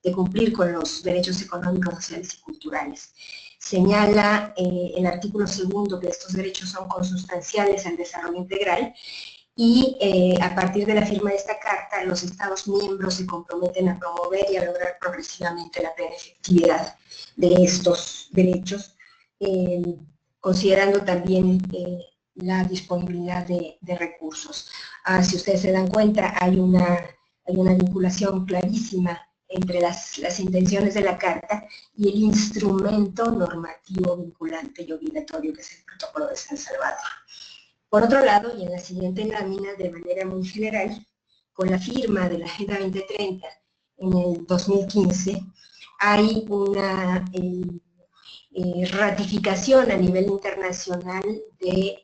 de cumplir con los derechos económicos, sociales y culturales. Señala el artículo 2 que estos derechos son consustanciales al desarrollo integral y a partir de la firma de esta carta, los Estados miembros se comprometen a promover y a lograr progresivamente la plena efectividad de estos derechos, considerando también la disponibilidad de recursos. Si ustedes se dan cuenta, hay una vinculación clarísima entre las intenciones de la Carta y el instrumento normativo vinculante y obligatorio que es el Protocolo de San Salvador. Por otro lado, y en la siguiente lámina, de manera muy general, con la firma de la Agenda 2030 en el 2015, hay una ratificación a nivel internacional de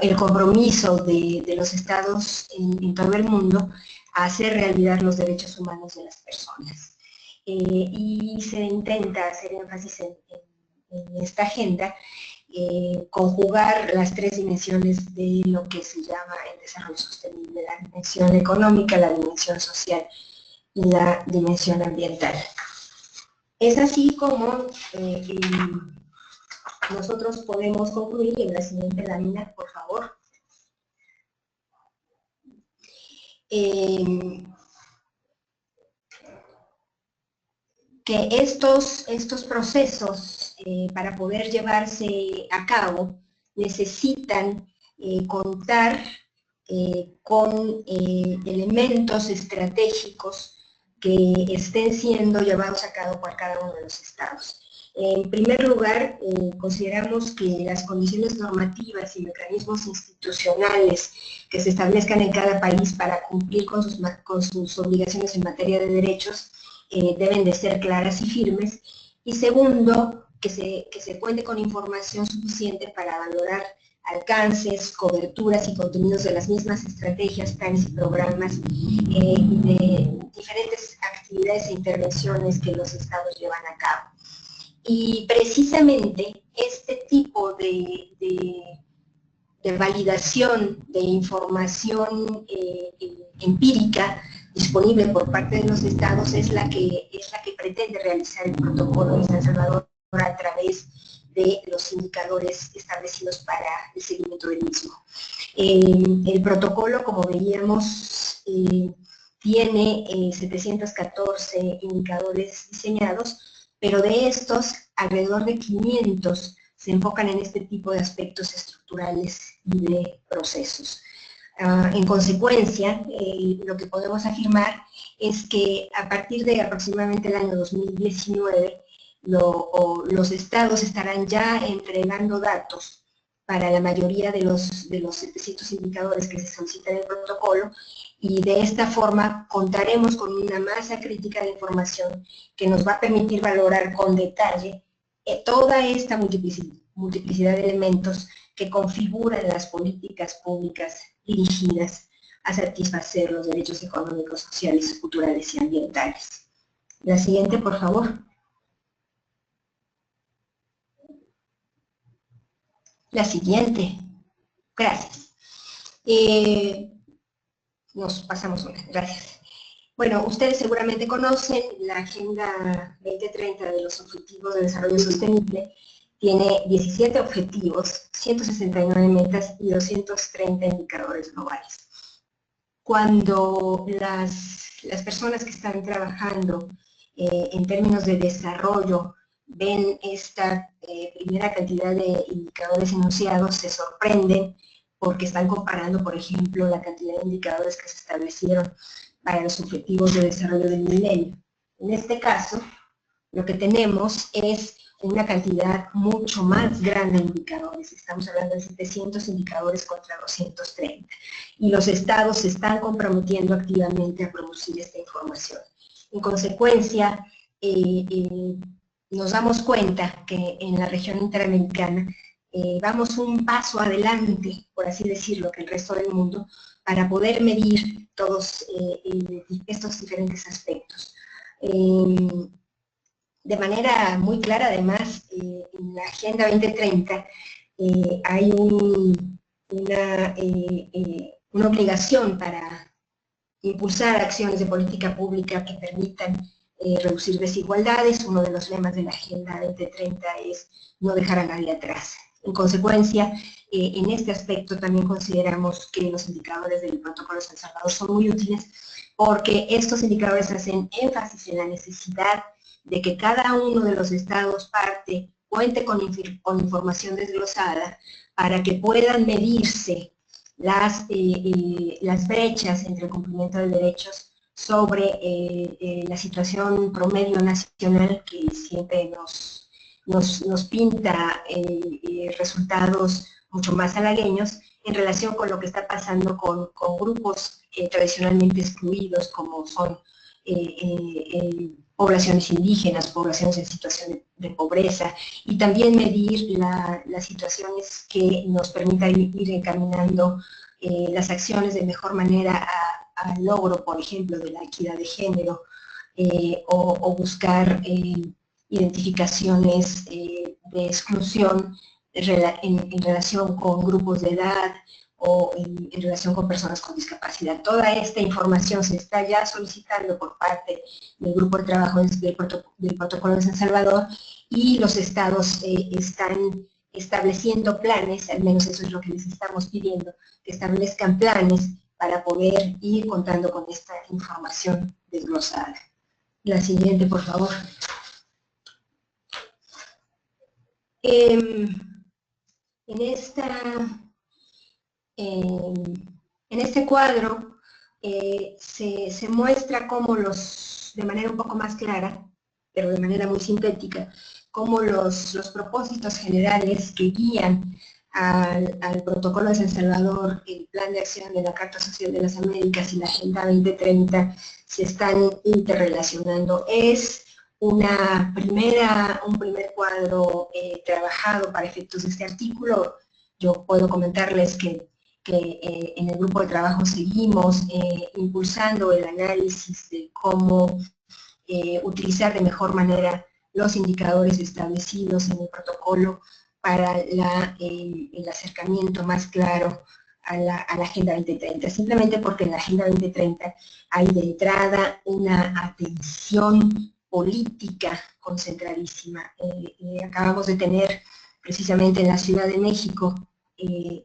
el compromiso de los estados en todo el mundo a hacer realidad los derechos humanos de las personas. Y se intenta hacer énfasis en esta agenda, conjugar las tres dimensiones de lo que se llama el desarrollo sostenible, la dimensión económica, la dimensión social y la dimensión ambiental. Es así como nosotros podemos concluir en la siguiente lámina, por favor. Que estos procesos, para poder llevarse a cabo, necesitan contar con elementos estratégicos que estén siendo llevados a cabo por cada uno de los estados. En primer lugar, consideramos que las condiciones normativas y mecanismos institucionales que se establezcan en cada país para cumplir con sus obligaciones en materia de derechos deben de ser claras y firmes. Y segundo, que se cuente con información suficiente para valorar alcances, coberturas y contenidos de las mismas estrategias, planes y programas y de diferentes actividades e intervenciones que los estados llevan a cabo. Y precisamente este tipo de validación de información empírica disponible por parte de los estados es la que pretende realizar el protocolo de San Salvador a través de los indicadores establecidos para el seguimiento del mismo. El protocolo, como veíamos, tiene 714 indicadores diseñados, pero de estos, alrededor de 500 se enfocan en este tipo de aspectos estructurales y de procesos. En consecuencia, lo que podemos afirmar es que a partir de aproximadamente el año 2019, los estados estarán ya entregando datos para la mayoría de los 700 indicadores que se solicitan en el protocolo, y de esta forma contaremos con una masa crítica de información que nos va a permitir valorar con detalle toda esta multiplicidad de elementos que configuran las políticas públicas dirigidas a satisfacer los derechos económicos, sociales, culturales y ambientales. La siguiente, por favor. La siguiente. Gracias. Nos pasamos una. Gracias. Bueno, ustedes seguramente conocen la Agenda 2030 de los Objetivos de Desarrollo Sostenible. Tiene 17 objetivos, 169 metas y 230 indicadores globales. Cuando las personas que están trabajando en términos de desarrollo ven esta primera cantidad de indicadores enunciados, se sorprenden porque están comparando, por ejemplo, la cantidad de indicadores que se establecieron para los objetivos de desarrollo del milenio. En este caso, lo que tenemos es una cantidad mucho más grande de indicadores. Estamos hablando de 700 indicadores contra 230. Y los estados se están comprometiendo activamente a producir esta información. En consecuencia, nos damos cuenta que en la región interamericana vamos un paso adelante, por así decirlo, que el resto del mundo, para poder medir todos estos diferentes aspectos. De manera muy clara, además, en la Agenda 2030 hay una obligación para impulsar acciones de política pública que permitan reducir desigualdades. Uno de los lemas de la Agenda 2030 es no dejar a nadie atrás. En consecuencia, en este aspecto también consideramos que los indicadores del Protocolo de San Salvador son muy útiles porque estos indicadores hacen énfasis en la necesidad de que cada uno de los estados parte cuente con información desglosada para que puedan medirse las brechas entre el cumplimiento de derechos sobre la situación promedio nacional que siempre nos pinta resultados mucho más halagueños en relación con lo que está pasando con grupos tradicionalmente excluidos como son poblaciones indígenas, poblaciones en situación de pobreza, y también medir las situaciones que nos permitan ir encaminando las acciones de mejor manera al logro, por ejemplo, de la equidad de género, o buscar identificaciones de exclusión en relación con grupos de edad, o en relación con personas con discapacidad. Toda esta información se está ya solicitando por parte del Grupo de Trabajo del Protocolo de San Salvador, y los estados están estableciendo planes, al menos eso es lo que les estamos pidiendo, que establezcan planes para poder ir contando con esta información desglosada. La siguiente, por favor. En este cuadro se muestra cómo de manera un poco más clara, pero de manera muy sintética, cómo los propósitos generales que guían al Protocolo de San Salvador, el Plan de Acción de la Carta Social de las Américas y la Agenda 2030 se están interrelacionando. Es un primer cuadro trabajado para efectos de este artículo. Yo puedo comentarles que en el grupo de trabajo seguimos impulsando el análisis de cómo utilizar de mejor manera los indicadores establecidos en el protocolo para el acercamiento más claro a la Agenda 2030, simplemente porque en la Agenda 2030 hay de entrada una atención política concentradísima. Acabamos de tener precisamente en la Ciudad de México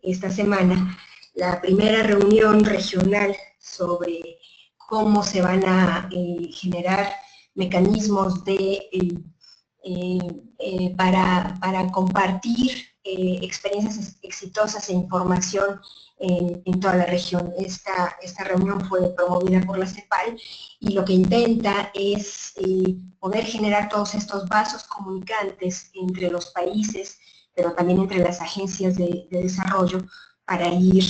esta semana la primera reunión regional sobre cómo se van a generar mecanismos para compartir experiencias exitosas e información en toda la región. Esta reunión fue promovida por la CEPAL y lo que intenta es poder generar todos estos vasos comunicantes entre los países, pero también entre las agencias de desarrollo, para ir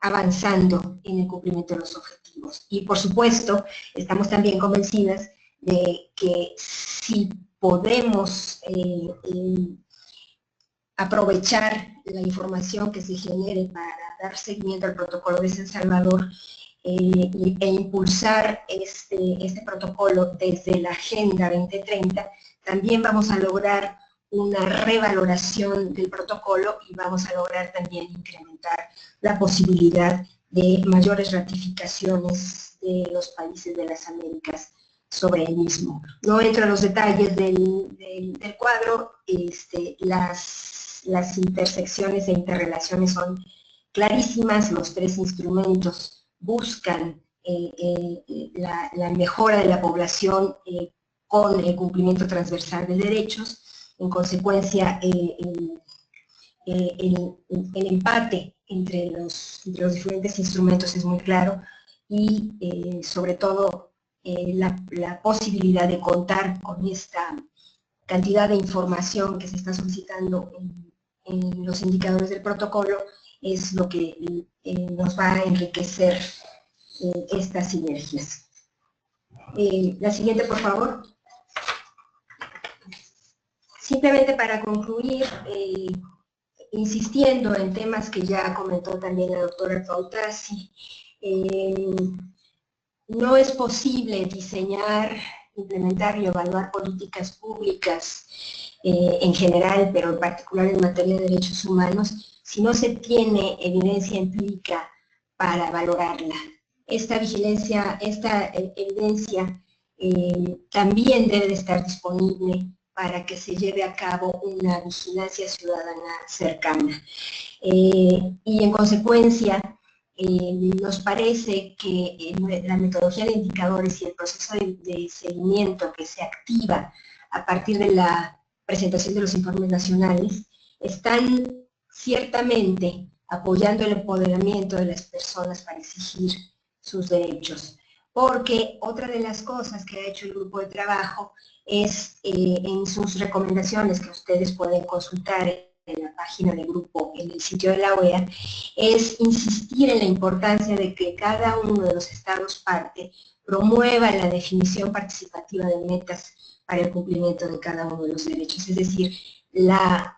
avanzando en el cumplimiento de los objetivos. Y por supuesto, estamos también convencidas de que si podemos aprovechar la información que se genere para dar seguimiento al Protocolo de San Salvador e impulsar este protocolo desde la Agenda 2030, también vamos a lograr una revaloración del protocolo y vamos a lograr también incrementar la posibilidad de mayores ratificaciones de los países de las Américas sobre el mismo. No entro a los detalles del cuadro, las intersecciones e interrelaciones son clarísimas, los tres instrumentos buscan la mejora de la población con el cumplimiento transversal de derechos. En consecuencia, el empate entre los diferentes instrumentos es muy claro y sobre todo la posibilidad de contar con esta cantidad de información que se está solicitando en los indicadores del protocolo es lo que nos va a enriquecer estas sinergias. La siguiente, por favor. Simplemente para concluir, insistiendo en temas que ya comentó también la doctora Pautasi, no es posible diseñar, implementar y evaluar políticas públicas en general, pero en particular en materia de derechos humanos, si no se tiene evidencia empírica para valorarla. Esta evidencia también debe de estar disponible para que se lleve a cabo una vigilancia ciudadana cercana. Y en consecuencia, nos parece que la metodología de indicadores y el proceso de seguimiento que se activa a partir de la presentación de los informes nacionales están ciertamente apoyando el empoderamiento de las personas para exigir sus derechos. Porque otra de las cosas que ha hecho el grupo de trabajo es en sus recomendaciones que ustedes pueden consultar en la página del grupo, en el sitio de la OEA, es insistir en la importancia de que cada uno de los estados parte promueva la definición participativa de metas para el cumplimiento de cada uno de los derechos. Es decir, la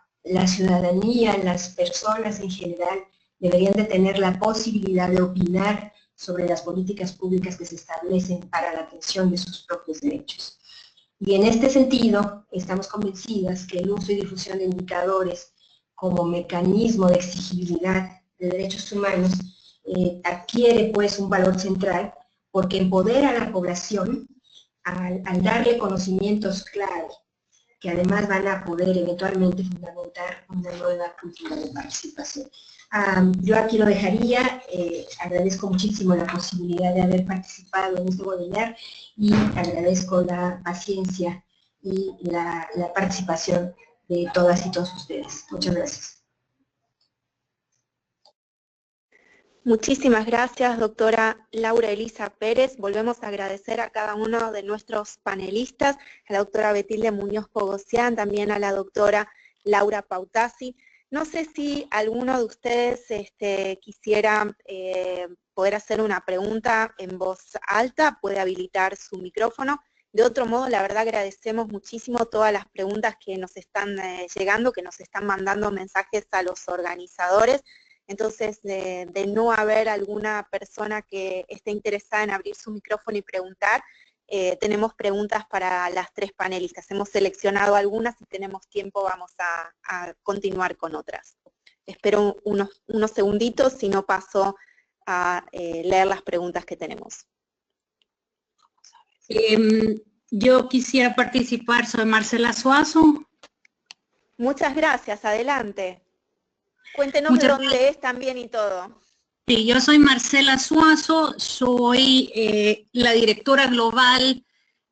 ciudadanía, las personas en general deberían de tener la posibilidad de opinar sobre las políticas públicas que se establecen para la atención de sus propios derechos. Y en este sentido, estamos convencidas que el uso y difusión de indicadores como mecanismo de exigibilidad de derechos humanos adquiere pues un valor central porque empodera a la población al darle conocimientos clave que además van a poder eventualmente fundamentar una nueva cultura de participación. Yo aquí lo dejaría, agradezco muchísimo la posibilidad de haber participado en este webinar y agradezco la paciencia y la participación de todas y todos ustedes. Muchas gracias. Muchísimas gracias, doctora Laura Elisa Pérez. Volvemos a agradecer a cada uno de nuestros panelistas, a la doctora Betilde Muñoz Pogosian, también a la doctora Laura Pautasi. No sé si alguno de ustedes quisiera poder hacer una pregunta en voz alta, puede habilitar su micrófono. De otro modo, la verdad agradecemos muchísimo todas las preguntas que nos están llegando, que nos están mandando mensajes a los organizadores. Entonces, de no haber alguna persona que esté interesada en abrir su micrófono y preguntar, tenemos preguntas para las tres panelistas. Hemos seleccionado algunas y tenemos tiempo, vamos a continuar con otras. Espero unos segunditos, si no paso a leer las preguntas que tenemos. Yo quisiera participar, soy Marcela Suazo. Muchas gracias, adelante. Cuéntenos de dónde es también y todo. Sí, yo soy Marcela Suazo, soy la directora global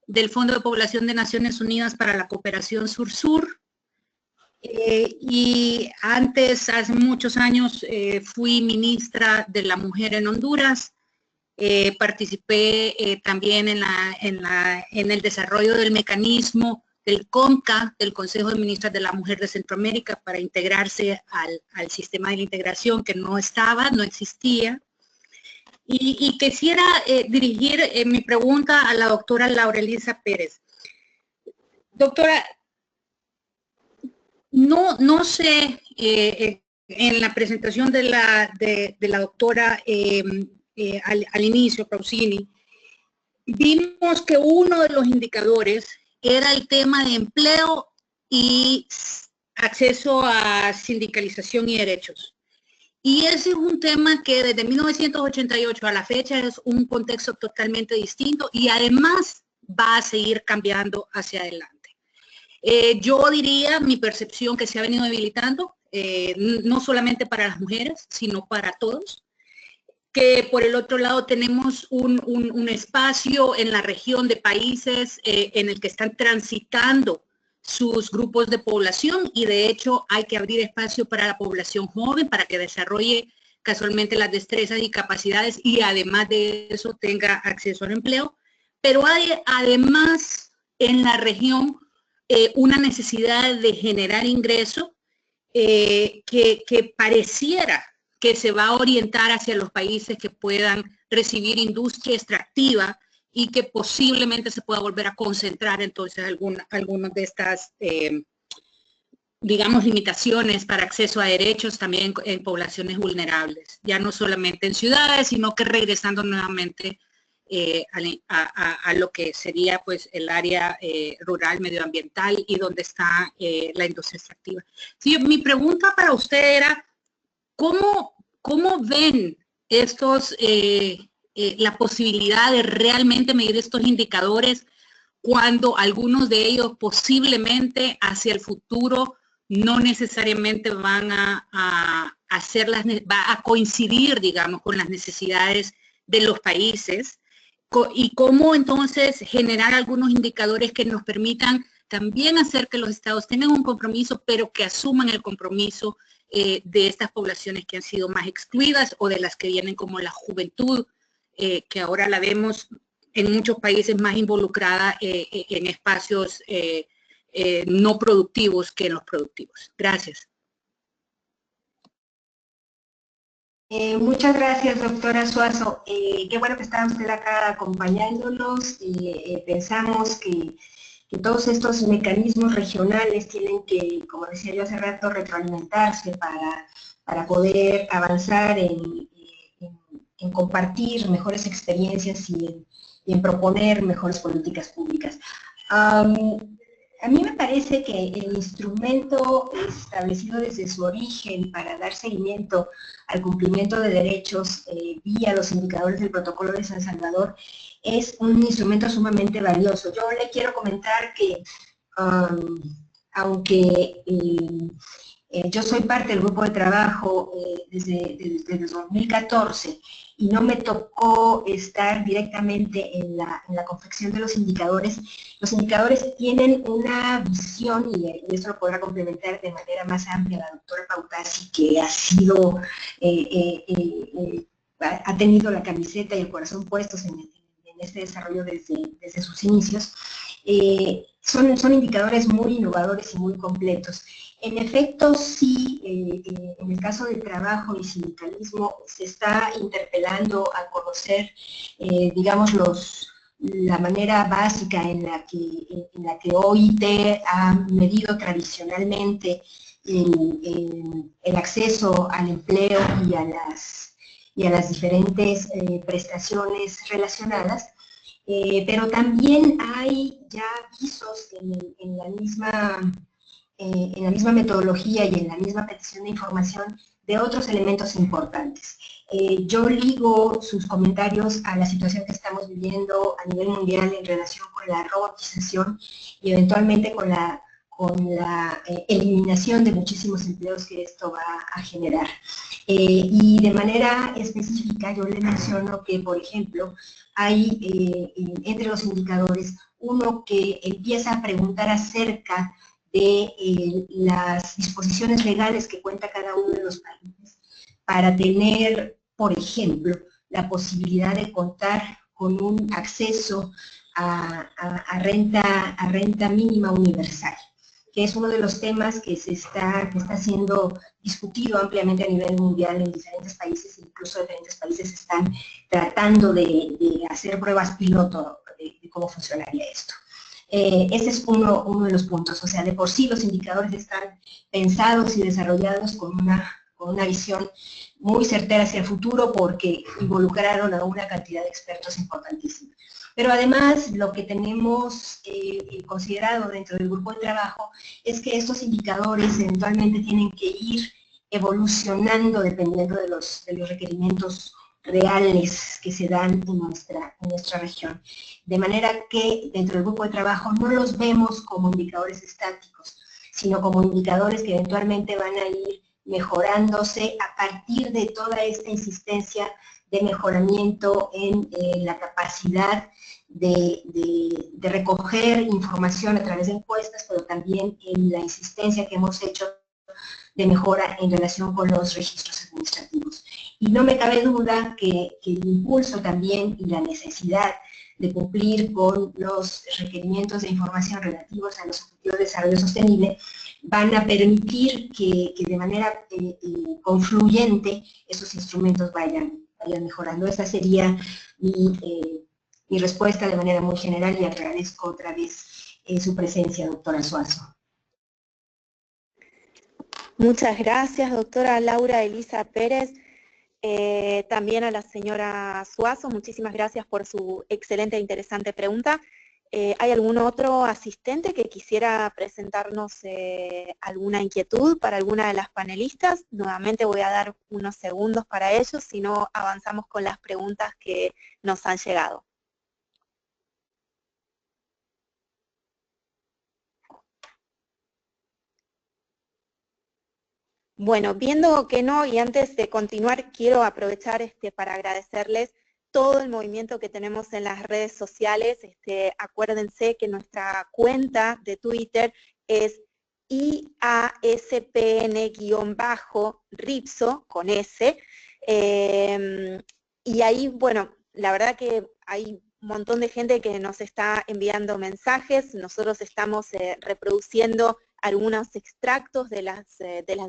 del Fondo de Población de Naciones Unidas para la Cooperación Sur-Sur. Y antes, hace muchos años, fui ministra de la Mujer en Honduras. Participé también en el desarrollo del mecanismo del CONCA, del Consejo de Ministras de la Mujer de Centroamérica, para integrarse al sistema de la integración que no existía. Y quisiera dirigir mi pregunta a la doctora Laura Elisa Pérez. Doctora, no sé, en la presentación de la doctora al inicio, Pausini, vimos que uno de los indicadores era el tema de empleo y acceso a sindicalización y derechos. Y ese es un tema que desde 1988 a la fecha es un contexto totalmente distinto y además va a seguir cambiando hacia adelante. Yo diría, mi percepción, que se ha venido debilitando, no solamente para las mujeres, sino para todos, que por el otro lado tenemos un espacio en la región de países en el que están transitando sus grupos de población y de hecho hay que abrir espacio para la población joven para que desarrolle casualmente las destrezas y capacidades y además de eso tenga acceso al empleo. Pero hay además en la región una necesidad de generar ingreso que pareciera que se va a orientar hacia los países que puedan recibir industria extractiva y que posiblemente se pueda volver a concentrar entonces algunas de estas, digamos, limitaciones para acceso a derechos también en poblaciones vulnerables, ya no solamente en ciudades, sino que regresando nuevamente a lo que sería pues el área rural, medioambiental y donde está la industria extractiva. Sí, mi pregunta para usted era, ¿cómo ven estos, la posibilidad de realmente medir estos indicadores cuando algunos de ellos posiblemente hacia el futuro no necesariamente van a coincidir, digamos, con las necesidades de los países? Y cómo entonces generar algunos indicadores que nos permitan también hacer que los estados tengan un compromiso, pero que asuman el compromiso de estas poblaciones que han sido más excluidas o de las que vienen como la juventud, que ahora la vemos en muchos países más involucrada en espacios no productivos que en los productivos. Gracias. Muchas gracias, doctora Suazo. Qué bueno que está usted acá acompañándonos. Pensamos que todos estos mecanismos regionales tienen que, como decía yo hace rato, retroalimentarse para poder avanzar en compartir mejores experiencias y en proponer mejores políticas públicas. A mí me parece que el instrumento establecido desde su origen para dar seguimiento al cumplimiento de derechos vía los indicadores del Protocolo de San Salvador es un instrumento sumamente valioso. Yo le quiero comentar que aunque yo soy parte del grupo de trabajo desde 2014 y no me tocó estar directamente en la confección de los indicadores tienen una visión, y esto lo podrá complementar de manera más amplia la doctora Pautasi, que ha sido, ha tenido la camiseta y el corazón puestos en este desarrollo desde sus inicios. Son indicadores muy innovadores y muy completos. En efecto, sí, en el caso del trabajo y sindicalismo se está interpelando a conocer, digamos, la manera básica en la que OIT ha medido tradicionalmente el acceso al empleo y a las diferentes prestaciones relacionadas. Pero también hay ya visos en la misma metodología y en la misma petición de información de otros elementos importantes. Yo ligo sus comentarios a la situación que estamos viviendo a nivel mundial en relación con la robotización y eventualmente con la eliminación de muchísimos empleos que esto va a generar. Y de manera específica yo le menciono que, por ejemplo, hay entre los indicadores uno que empieza a preguntar acerca de las disposiciones legales que cuenta cada uno de los países para tener, por ejemplo, la posibilidad de contar con un acceso a renta mínima universal, que es uno de los temas que está siendo discutido ampliamente a nivel mundial en diferentes países, incluso diferentes países están tratando de hacer pruebas piloto de cómo funcionaría esto. Ese es uno de los puntos, o sea, de por sí los indicadores están pensados y desarrollados con una visión muy certera hacia el futuro porque involucraron a una cantidad de expertos importantísima. Pero además lo que tenemos considerado dentro del grupo de trabajo es que estos indicadores eventualmente tienen que ir evolucionando dependiendo de los requerimientos reales que se dan en nuestra región. De manera que dentro del grupo de trabajo no los vemos como indicadores estáticos, sino como indicadores que eventualmente van a ir mejorándose a partir de toda esta insistencia de mejoramiento en la capacidad de recoger información a través de encuestas, pero también en la insistencia que hemos hecho de mejora en relación con los registros administrativos. Y no me cabe duda que el impulso también y la necesidad de cumplir con los requerimientos de información relativos a los objetivos de desarrollo sostenible van a permitir que de manera confluyente esos instrumentos vayan mejorando. Esa sería mi respuesta de manera muy general y agradezco otra vez su presencia, doctora Suazo. Muchas gracias, doctora Laura Elisa Pérez. También a la señora Suazo, muchísimas gracias por su excelente e interesante pregunta. ¿Hay algún otro asistente que quisiera presentarnos alguna inquietud para alguna de las panelistas? Nuevamente voy a dar unos segundos para ellos, si no avanzamos con las preguntas que nos han llegado. Bueno, viendo que no, y antes de continuar, quiero aprovechar para agradecerles todo el movimiento que tenemos en las redes sociales. Acuérdense que nuestra cuenta de Twitter es IASPN-Ripso, con S, y ahí, bueno, la verdad que hay un montón de gente que nos está enviando mensajes. Nosotros estamos reproduciendo algunos extractos de las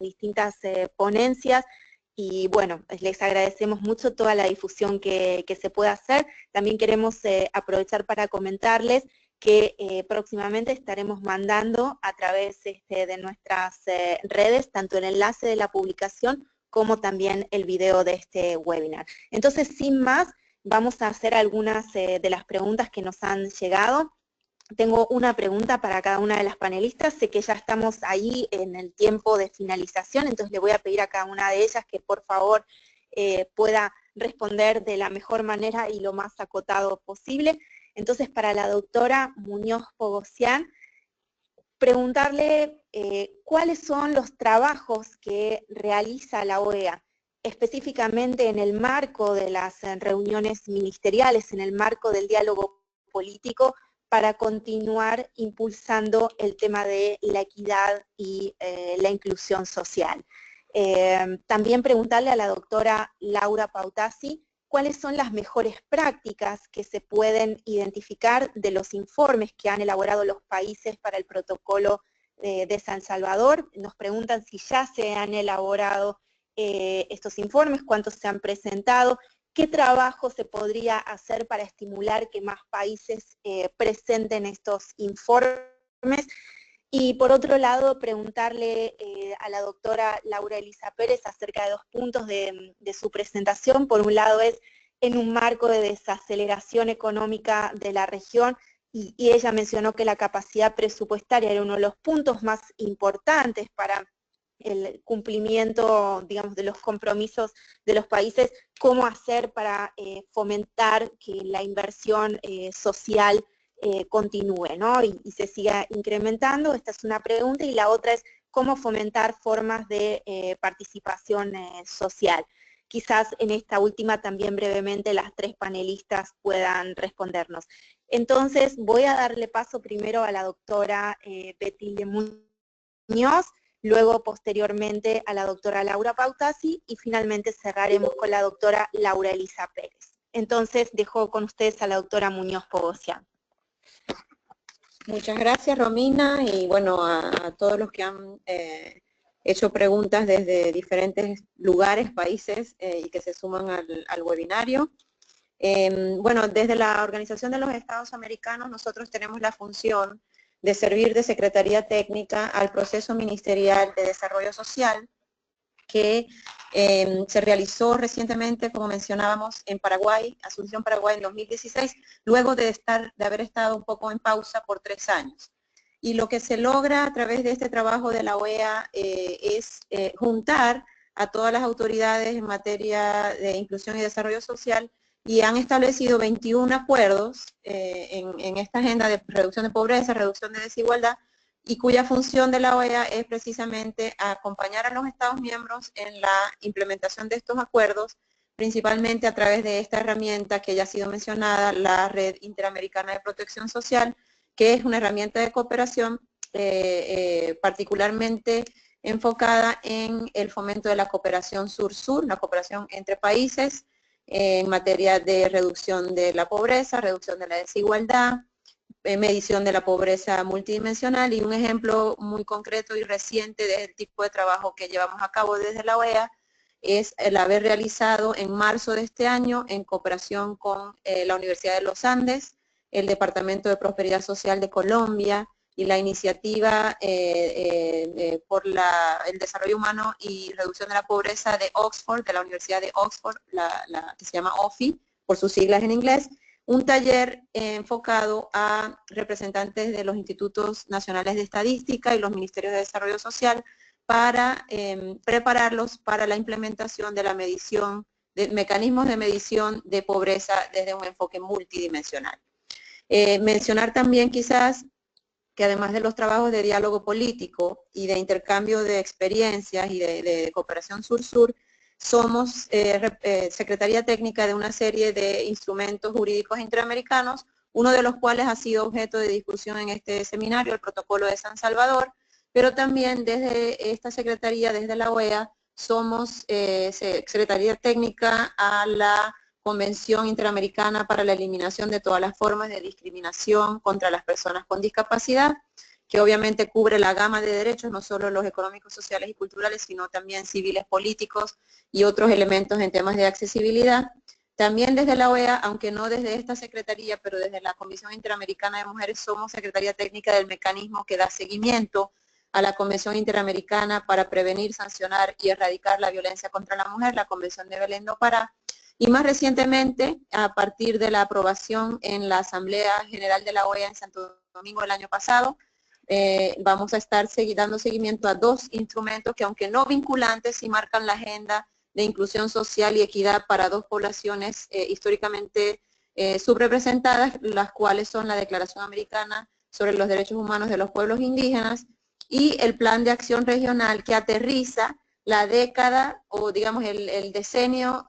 distintas ponencias, y bueno, les agradecemos mucho toda la difusión que se puede hacer. También queremos aprovechar para comentarles que próximamente estaremos mandando a través de nuestras redes tanto el enlace de la publicación como también el video de este webinar. Entonces, sin más, vamos a hacer algunas de las preguntas que nos han llegado. Tengo una pregunta para cada una de las panelistas. Sé que ya estamos ahí en el tiempo de finalización, entonces le voy a pedir a cada una de ellas que por favor pueda responder de la mejor manera y lo más acotado posible. Entonces, para la doctora Muñoz Pogosian, preguntarle cuáles son los trabajos que realiza la OEA, específicamente en el marco de las reuniones ministeriales, en el marco del diálogo político, para continuar impulsando el tema de la equidad y la inclusión social. También preguntarle a la doctora Laura Pautasi cuáles son las mejores prácticas que se pueden identificar de los informes que han elaborado los países para el protocolo de San Salvador. Nos preguntan si ya se han elaborado estos informes, cuántos se han presentado, qué trabajo se podría hacer para estimular que más países presenten estos informes. Y por otro lado, preguntarle a la doctora Laura Elisa Pérez acerca de dos puntos de su presentación. Por un lado es en un marco de desaceleración económica de la región, y ella mencionó que la capacidad presupuestaria era uno de los puntos más importantes para el cumplimiento, digamos, de los compromisos de los países. ¿Cómo hacer para fomentar que la inversión social continúe, ¿no? y se siga incrementando? Esta es una pregunta, y la otra es cómo fomentar formas de participación social. Quizás en esta última también brevemente las tres panelistas puedan respondernos. Entonces voy a darle paso primero a la doctora Betilde Muñoz, luego posteriormente a la doctora Laura Pautasi, y finalmente cerraremos con la doctora Laura Elisa Pérez. Entonces dejo con ustedes a la doctora Muñoz Pogosian. Muchas gracias, Romina, y bueno, a todos los que han hecho preguntas desde diferentes lugares, países, y que se suman al webinario. Bueno, desde la Organización de los Estados Americanos nosotros tenemos la función de servir de Secretaría Técnica al proceso ministerial de desarrollo social que se realizó recientemente, como mencionábamos, en Paraguay, Asunción, Paraguay, en 2016, luego de haber estado un poco en pausa por 3 años. y lo que se logra a través de este trabajo de la OEA es juntar a todas las autoridades en materia de inclusión y desarrollo social, y han establecido 21 acuerdos en esta agenda de reducción de pobreza, reducción de desigualdad, y cuya función de la OEA es precisamente acompañar a los Estados miembros en la implementación de estos acuerdos, principalmente a través de esta herramienta que ya ha sido mencionada, la Red Interamericana de Protección Social, que es una herramienta de cooperación particularmente enfocada en el fomento de la cooperación sur-sur, la cooperación entre países en materia de reducción de la pobreza, reducción de la desigualdad, medición de la pobreza multidimensional, y un ejemplo muy concreto y reciente del tipo de trabajo que llevamos a cabo desde la OEA es el haber realizado en marzo de este año, en cooperación con la Universidad de los Andes, el Departamento de Prosperidad Social de Colombia y la Iniciativa por el Desarrollo Humano y Reducción de la Pobreza de Oxford, de la Universidad de Oxford, que se llama OFI, por sus siglas en inglés, un taller enfocado a representantes de los Institutos Nacionales de Estadística y los Ministerios de Desarrollo Social para prepararlos para la implementación de la medición, de mecanismos de medición de pobreza desde un enfoque multidimensional. Mencionar también quizás que además de los trabajos de diálogo político y de intercambio de experiencias y de cooperación sur-sur, somos Secretaría Técnica de una serie de instrumentos jurídicos interamericanos, uno de los cuales ha sido objeto de discusión en este seminario, el Protocolo de San Salvador, pero también desde esta Secretaría, desde la OEA, somos Secretaría Técnica a la Convención Interamericana para la Eliminación de todas las formas de discriminación contra las personas con discapacidad, que obviamente cubre la gama de derechos, no solo los económicos, sociales y culturales, sino también civiles, políticos y otros elementos en temas de accesibilidad. También desde la OEA, aunque no desde esta Secretaría, pero desde la Comisión Interamericana de Mujeres, somos Secretaría Técnica del mecanismo que da seguimiento a la Convención Interamericana para prevenir, sancionar y erradicar la violencia contra la mujer, la Convención de Belén do Pará. Y más recientemente, a partir de la aprobación en la Asamblea General de la OEA en Santo Domingo el año pasado, vamos a estar dando seguimiento a 2 instrumentos que, aunque no vinculantes, sí marcan la agenda de inclusión social y equidad para 2 poblaciones históricamente subrepresentadas, las cuales son la Declaración Americana sobre los Derechos Humanos de los Pueblos Indígenas y el Plan de Acción Regional, que aterriza la década o digamos el decenio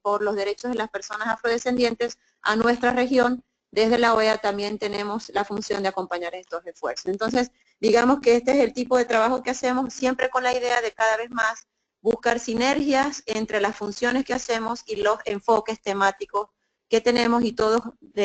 por los derechos de las personas afrodescendientes a nuestra región. Desde la OEA también tenemos la función de acompañar estos esfuerzos. Entonces, digamos que este es el tipo de trabajo que hacemos, siempre con la idea de cada vez más buscar sinergias entre las funciones que hacemos y los enfoques temáticos que tenemos, y todos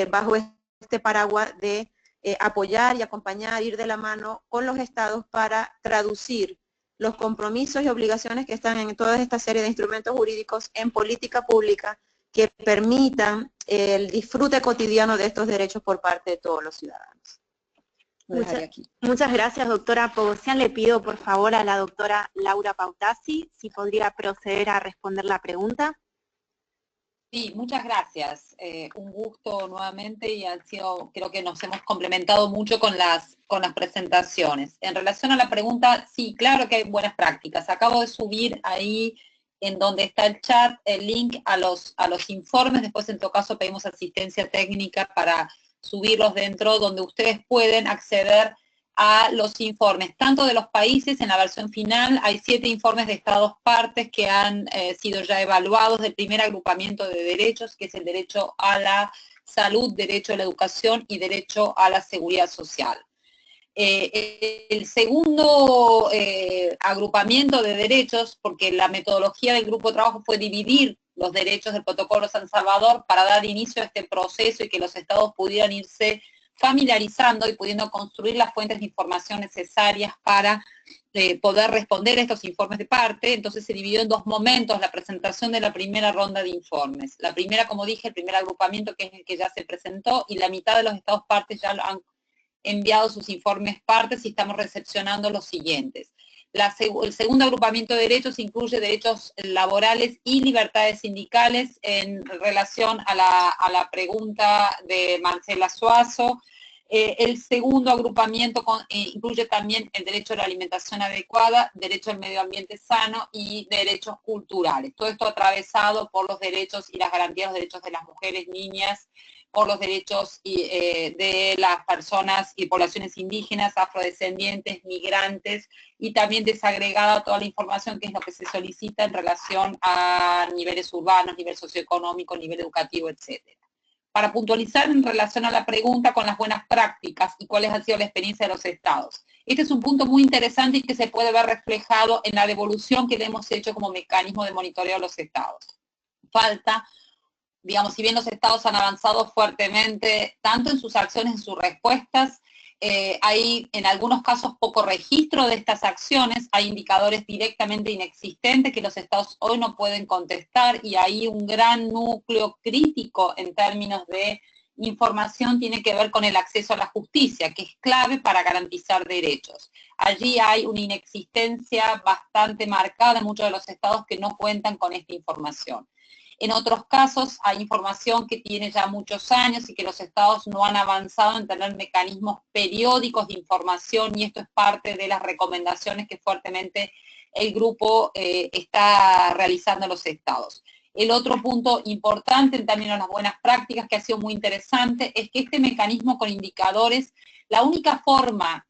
bajo este paraguas de apoyar y acompañar, ir de la mano con los estados para traducir los compromisos y obligaciones que están en toda esta serie de instrumentos jurídicos en política pública que permitan el disfrute cotidiano de estos derechos por parte de todos los ciudadanos. Muchas gracias, doctora Pogosian. Le pido por favor a la doctora Laura Pautasi si podría proceder a responder la pregunta. Sí, muchas gracias. Un gusto nuevamente, y creo que nos hemos complementado mucho con las presentaciones. En relación a la pregunta, sí, claro que hay buenas prácticas. Acabo de subir ahí en donde está el chat el link a los informes. Después, en todo caso, pedimos asistencia técnica para subirlos dentro, donde ustedes pueden acceder a los informes, tanto de los países. En la versión final hay 7 informes de estados partes que han sido ya evaluados del primer agrupamiento de derechos, que es el derecho a la salud, derecho a la educación y derecho a la seguridad social. El segundo agrupamiento de derechos, porque la metodología del grupo de trabajo fue dividir los derechos del Protocolo San Salvador para dar inicio a este proceso y que los estados pudieran irse familiarizando y pudiendo construir las fuentes de información necesarias para poder responder a estos informes de parte. Entonces se dividió en 2 momentos la presentación de la primera ronda de informes. La primera, como dije, el primer agrupamiento, que es el que ya se presentó, y la mitad de los estados partes ya lo han enviado sus informes partes y estamos recepcionando los siguientes. El segundo agrupamiento de derechos incluye derechos laborales y libertades sindicales. En relación a la pregunta de Marcela Suazo, El segundo agrupamiento incluye también el derecho a la alimentación adecuada, derecho al medio ambiente sano y derechos culturales. Todo esto atravesado por los derechos y las garantías de los derechos de las mujeres, niñas, por los derechos de las personas y poblaciones indígenas, afrodescendientes, migrantes, y también desagregada toda la información que es lo que se solicita en relación a niveles urbanos, nivel socioeconómico, nivel educativo, etcétera. Para puntualizar en relación a la pregunta con las buenas prácticas y cuáles han sido la experiencia de los estados. Este es un punto muy interesante y que se puede ver reflejado en la devolución que le hemos hecho como mecanismo de monitoreo a los estados. Falta, digamos, si bien los estados han avanzado fuertemente, tanto en sus acciones, en sus respuestas, hay en algunos casos poco registro de estas acciones, hay indicadores directamente inexistentes que los estados hoy no pueden contestar, y ahí un gran núcleo crítico en términos de información tiene que ver con el acceso a la justicia, que es clave para garantizar derechos. Allí hay una inexistencia bastante marcada en muchos de los estados que no cuentan con esta información. En otros casos hay información que tiene ya muchos años y que los estados no han avanzado en tener mecanismos periódicos de información, y esto es parte de las recomendaciones que fuertemente el grupo está realizando a los estados. El otro punto importante en términos de las buenas prácticas, que ha sido muy interesante, es que este mecanismo con indicadores, la única forma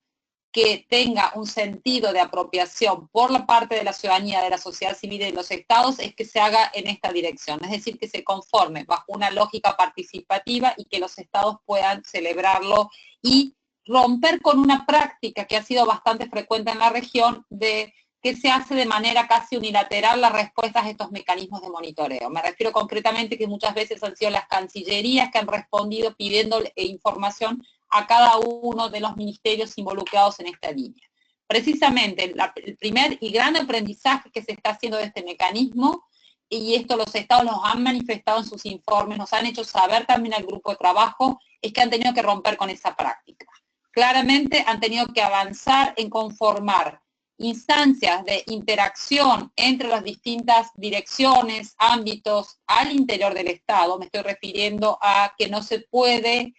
que tenga un sentido de apropiación por la parte de la ciudadanía, de la sociedad civil y de los estados, es que se haga en esta dirección, es decir, que se conforme bajo una lógica participativa y que los estados puedan celebrarlo y romper con una práctica que ha sido bastante frecuente en la región, de que se hace de manera casi unilateral las respuestas a estos mecanismos de monitoreo. Me refiero concretamente que muchas veces han sido las cancillerías que han respondido pidiendo información a cada uno de los ministerios involucrados en esta línea. Precisamente el primer y gran aprendizaje que se está haciendo de este mecanismo, y esto los estados nos han manifestado en sus informes, nos han hecho saber también al grupo de trabajo, es que han tenido que romper con esa práctica. Claramente han tenido que avanzar en conformar instancias de interacción entre las distintas direcciones, ámbitos al interior del Estado. Me estoy refiriendo a que no se puede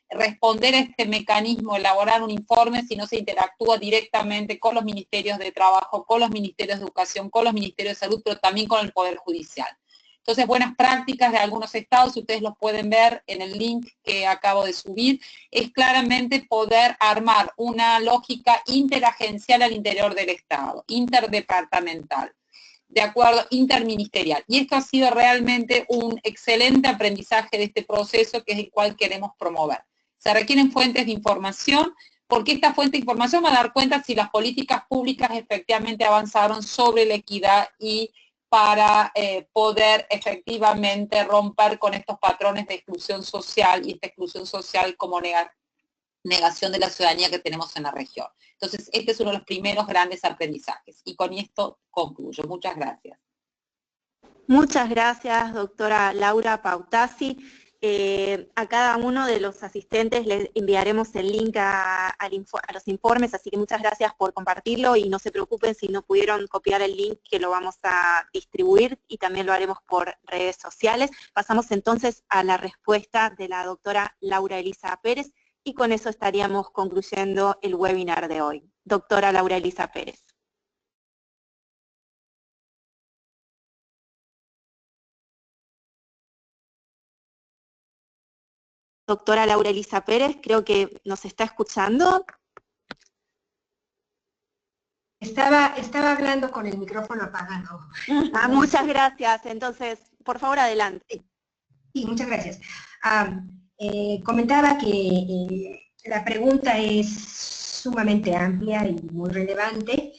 responder a este mecanismo, elaborar un informe, si no se interactúa directamente con los ministerios de trabajo, con los ministerios de educación, con los ministerios de salud, pero también con el Poder Judicial. Entonces, buenas prácticas de algunos estados, ustedes los pueden ver en el link que acabo de subir, es claramente poder armar una lógica interagencial al interior del Estado, interdepartamental, de acuerdo, interministerial. Y esto ha sido realmente un excelente aprendizaje de este proceso, que es el cual queremos promover. Se requieren fuentes de información, porque esta fuente de información va a dar cuenta si las políticas públicas efectivamente avanzaron sobre la equidad y para poder efectivamente romper con estos patrones de exclusión social, y esta exclusión social como negación de la ciudadanía que tenemos en la región. Entonces, este es uno de los primeros grandes aprendizajes. Y con esto concluyo. Muchas gracias. Muchas gracias, doctora Laura Pautasi. A cada uno de los asistentes les enviaremos el link a los informes, así que muchas gracias por compartirlo, y no se preocupen si no pudieron copiar el link, que lo vamos a distribuir y también lo haremos por redes sociales. Pasamos entonces a la respuesta de la doctora Laura Elisa Pérez, y con eso estaríamos concluyendo el webinar de hoy. Doctora Laura Elisa Pérez. Doctora Laura Elisa Pérez, creo que nos está escuchando. Estaba hablando con el micrófono apagado. Muchas gracias. Entonces, por favor, adelante. Sí, muchas gracias. Comentaba que la pregunta es sumamente amplia y muy relevante.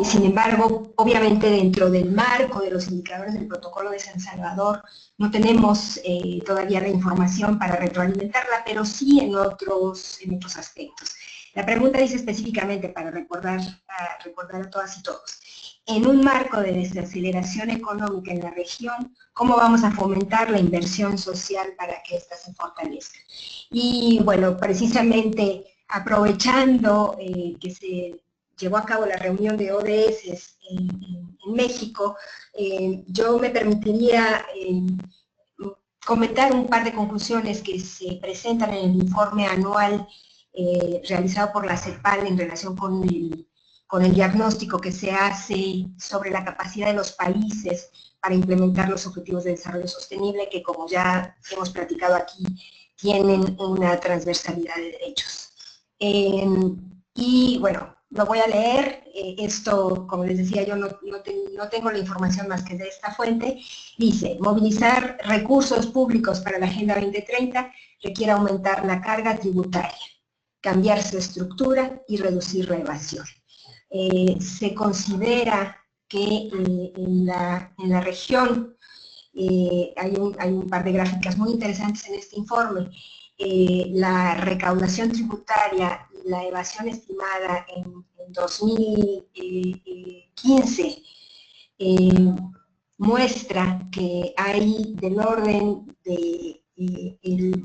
Sin embargo, obviamente dentro del marco de los indicadores del protocolo de San Salvador no tenemos todavía la información para retroalimentarla, pero sí en otros aspectos. La pregunta dice específicamente, para recordar a todas y todos, en un marco de desaceleración económica en la región, ¿cómo vamos a fomentar la inversión social para que ésta se fortalezca? Y bueno, precisamente aprovechando que se llevó a cabo la reunión de ODS en México, yo me permitiría comentar un par de conclusiones que se presentan en el informe anual realizado por la CEPAL en relación con el diagnóstico que se hace sobre la capacidad de los países para implementar los objetivos de desarrollo sostenible, que como ya hemos platicado aquí, tienen una transversalidad de derechos. Y bueno, lo voy a leer. Esto, como les decía, yo no tengo la información más que de esta fuente. Dice, movilizar recursos públicos para la Agenda 2030 requiere aumentar la carga tributaria, cambiar su estructura y reducir la evasión. Se considera que en la región hay un par de gráficas muy interesantes en este informe. La recaudación tributaria y la evasión estimada en 2015 muestra que hay del orden de el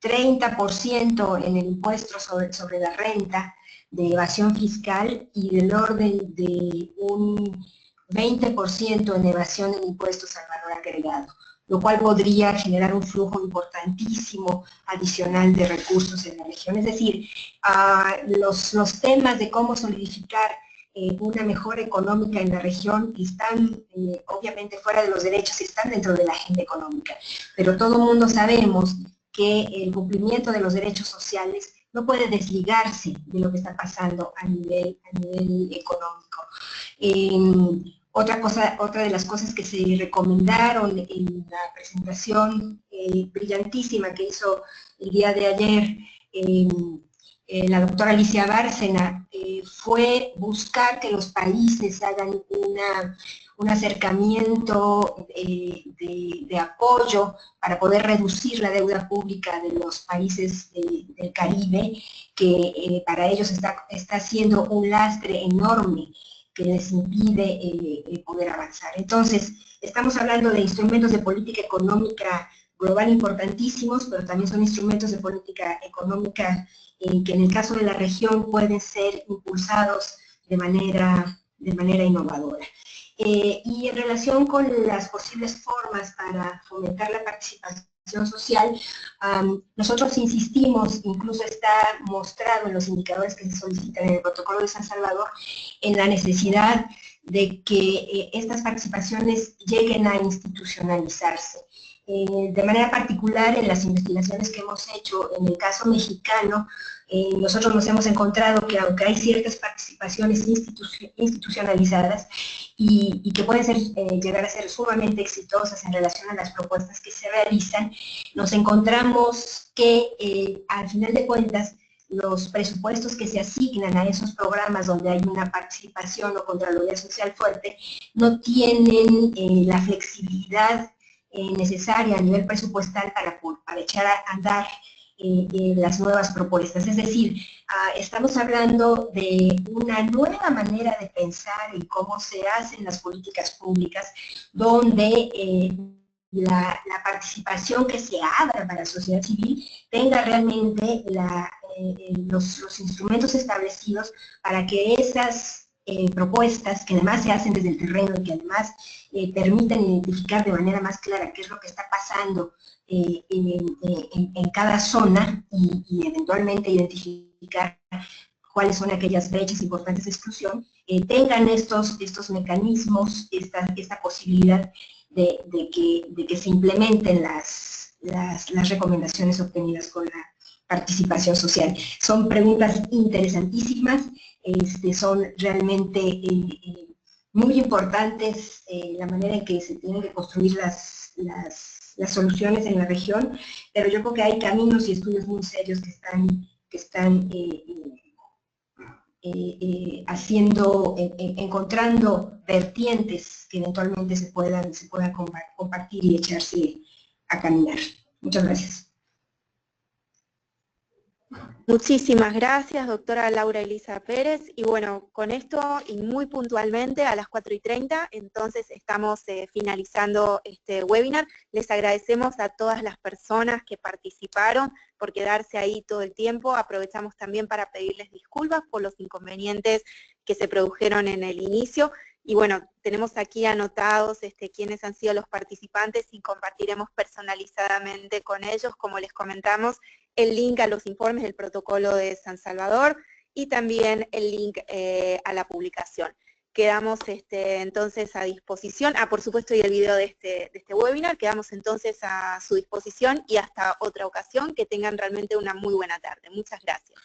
30% en el impuesto sobre la renta de evasión fiscal y del orden de un 20% en evasión en impuestos al valor agregado, lo cual podría generar un flujo importantísimo adicional de recursos en la región. Es decir, los temas de cómo solidificar una mejora económica en la región están obviamente fuera de los derechos, están dentro de la agenda económica, pero todo el mundo sabemos que el cumplimiento de los derechos sociales no puede desligarse de lo que está pasando a nivel económico. Otra de las cosas que se recomendaron en la presentación brillantísima que hizo el día de ayer la doctora Alicia Bárcena fue buscar que los países hagan un acercamiento de apoyo para poder reducir la deuda pública de los países del Caribe, que para ellos está siendo un lastre enorme que les impide poder avanzar. Entonces, estamos hablando de instrumentos de política económica global importantísimos, pero también son instrumentos de política económica que en el caso de la región pueden ser impulsados de manera innovadora. Y en relación con las posibles formas para fomentar la participación social, nosotros insistimos, incluso está mostrado en los indicadores que se solicitan en el protocolo de San Salvador, en la necesidad de que estas participaciones lleguen a institucionalizarse. De manera particular, en las investigaciones que hemos hecho en el caso mexicano, nosotros nos hemos encontrado que aunque hay ciertas participaciones institucionalizadas y que pueden llegar a ser sumamente exitosas en relación a las propuestas que se realizan, nos encontramos que al final de cuentas los presupuestos que se asignan a esos programas donde hay una participación o contraloría social fuerte no tienen la flexibilidad necesaria a nivel presupuestal para echar a andar las nuevas propuestas. Es decir, estamos hablando de una nueva manera de pensar en cómo se hacen las políticas públicas, donde la participación que se abra para la sociedad civil tenga realmente los instrumentos establecidos para que esas propuestas, que además se hacen desde el terreno y que además permitan identificar de manera más clara qué es lo que está pasando en cada zona y eventualmente identificar cuáles son aquellas brechas importantes de exclusión, tengan estos mecanismos, esta posibilidad de que se implementen las recomendaciones obtenidas con la participación social. Son preguntas interesantísimas, son realmente muy importantes la manera en que se tienen que construir las soluciones en la región, pero yo creo que hay caminos y estudios muy serios que están encontrando vertientes que eventualmente se puedan compartir y echarse a caminar. Muchas gracias. Muchísimas gracias, doctora Laura Elisa Pérez. Y bueno, con esto y muy puntualmente a las 4:30, entonces estamos finalizando este webinar. Les agradecemos a todas las personas que participaron por quedarse ahí todo el tiempo. Aprovechamos también para pedirles disculpas por los inconvenientes que se produjeron en el inicio. Y bueno, tenemos aquí anotados quiénes han sido los participantes y compartiremos personalizadamente con ellos, como les comentamos, el link a los informes del protocolo de San Salvador y también el link a la publicación. Quedamos entonces a disposición, por supuesto, y el video de este webinar, quedamos entonces a su disposición y hasta otra ocasión, que tengan realmente una muy buena tarde. Muchas gracias.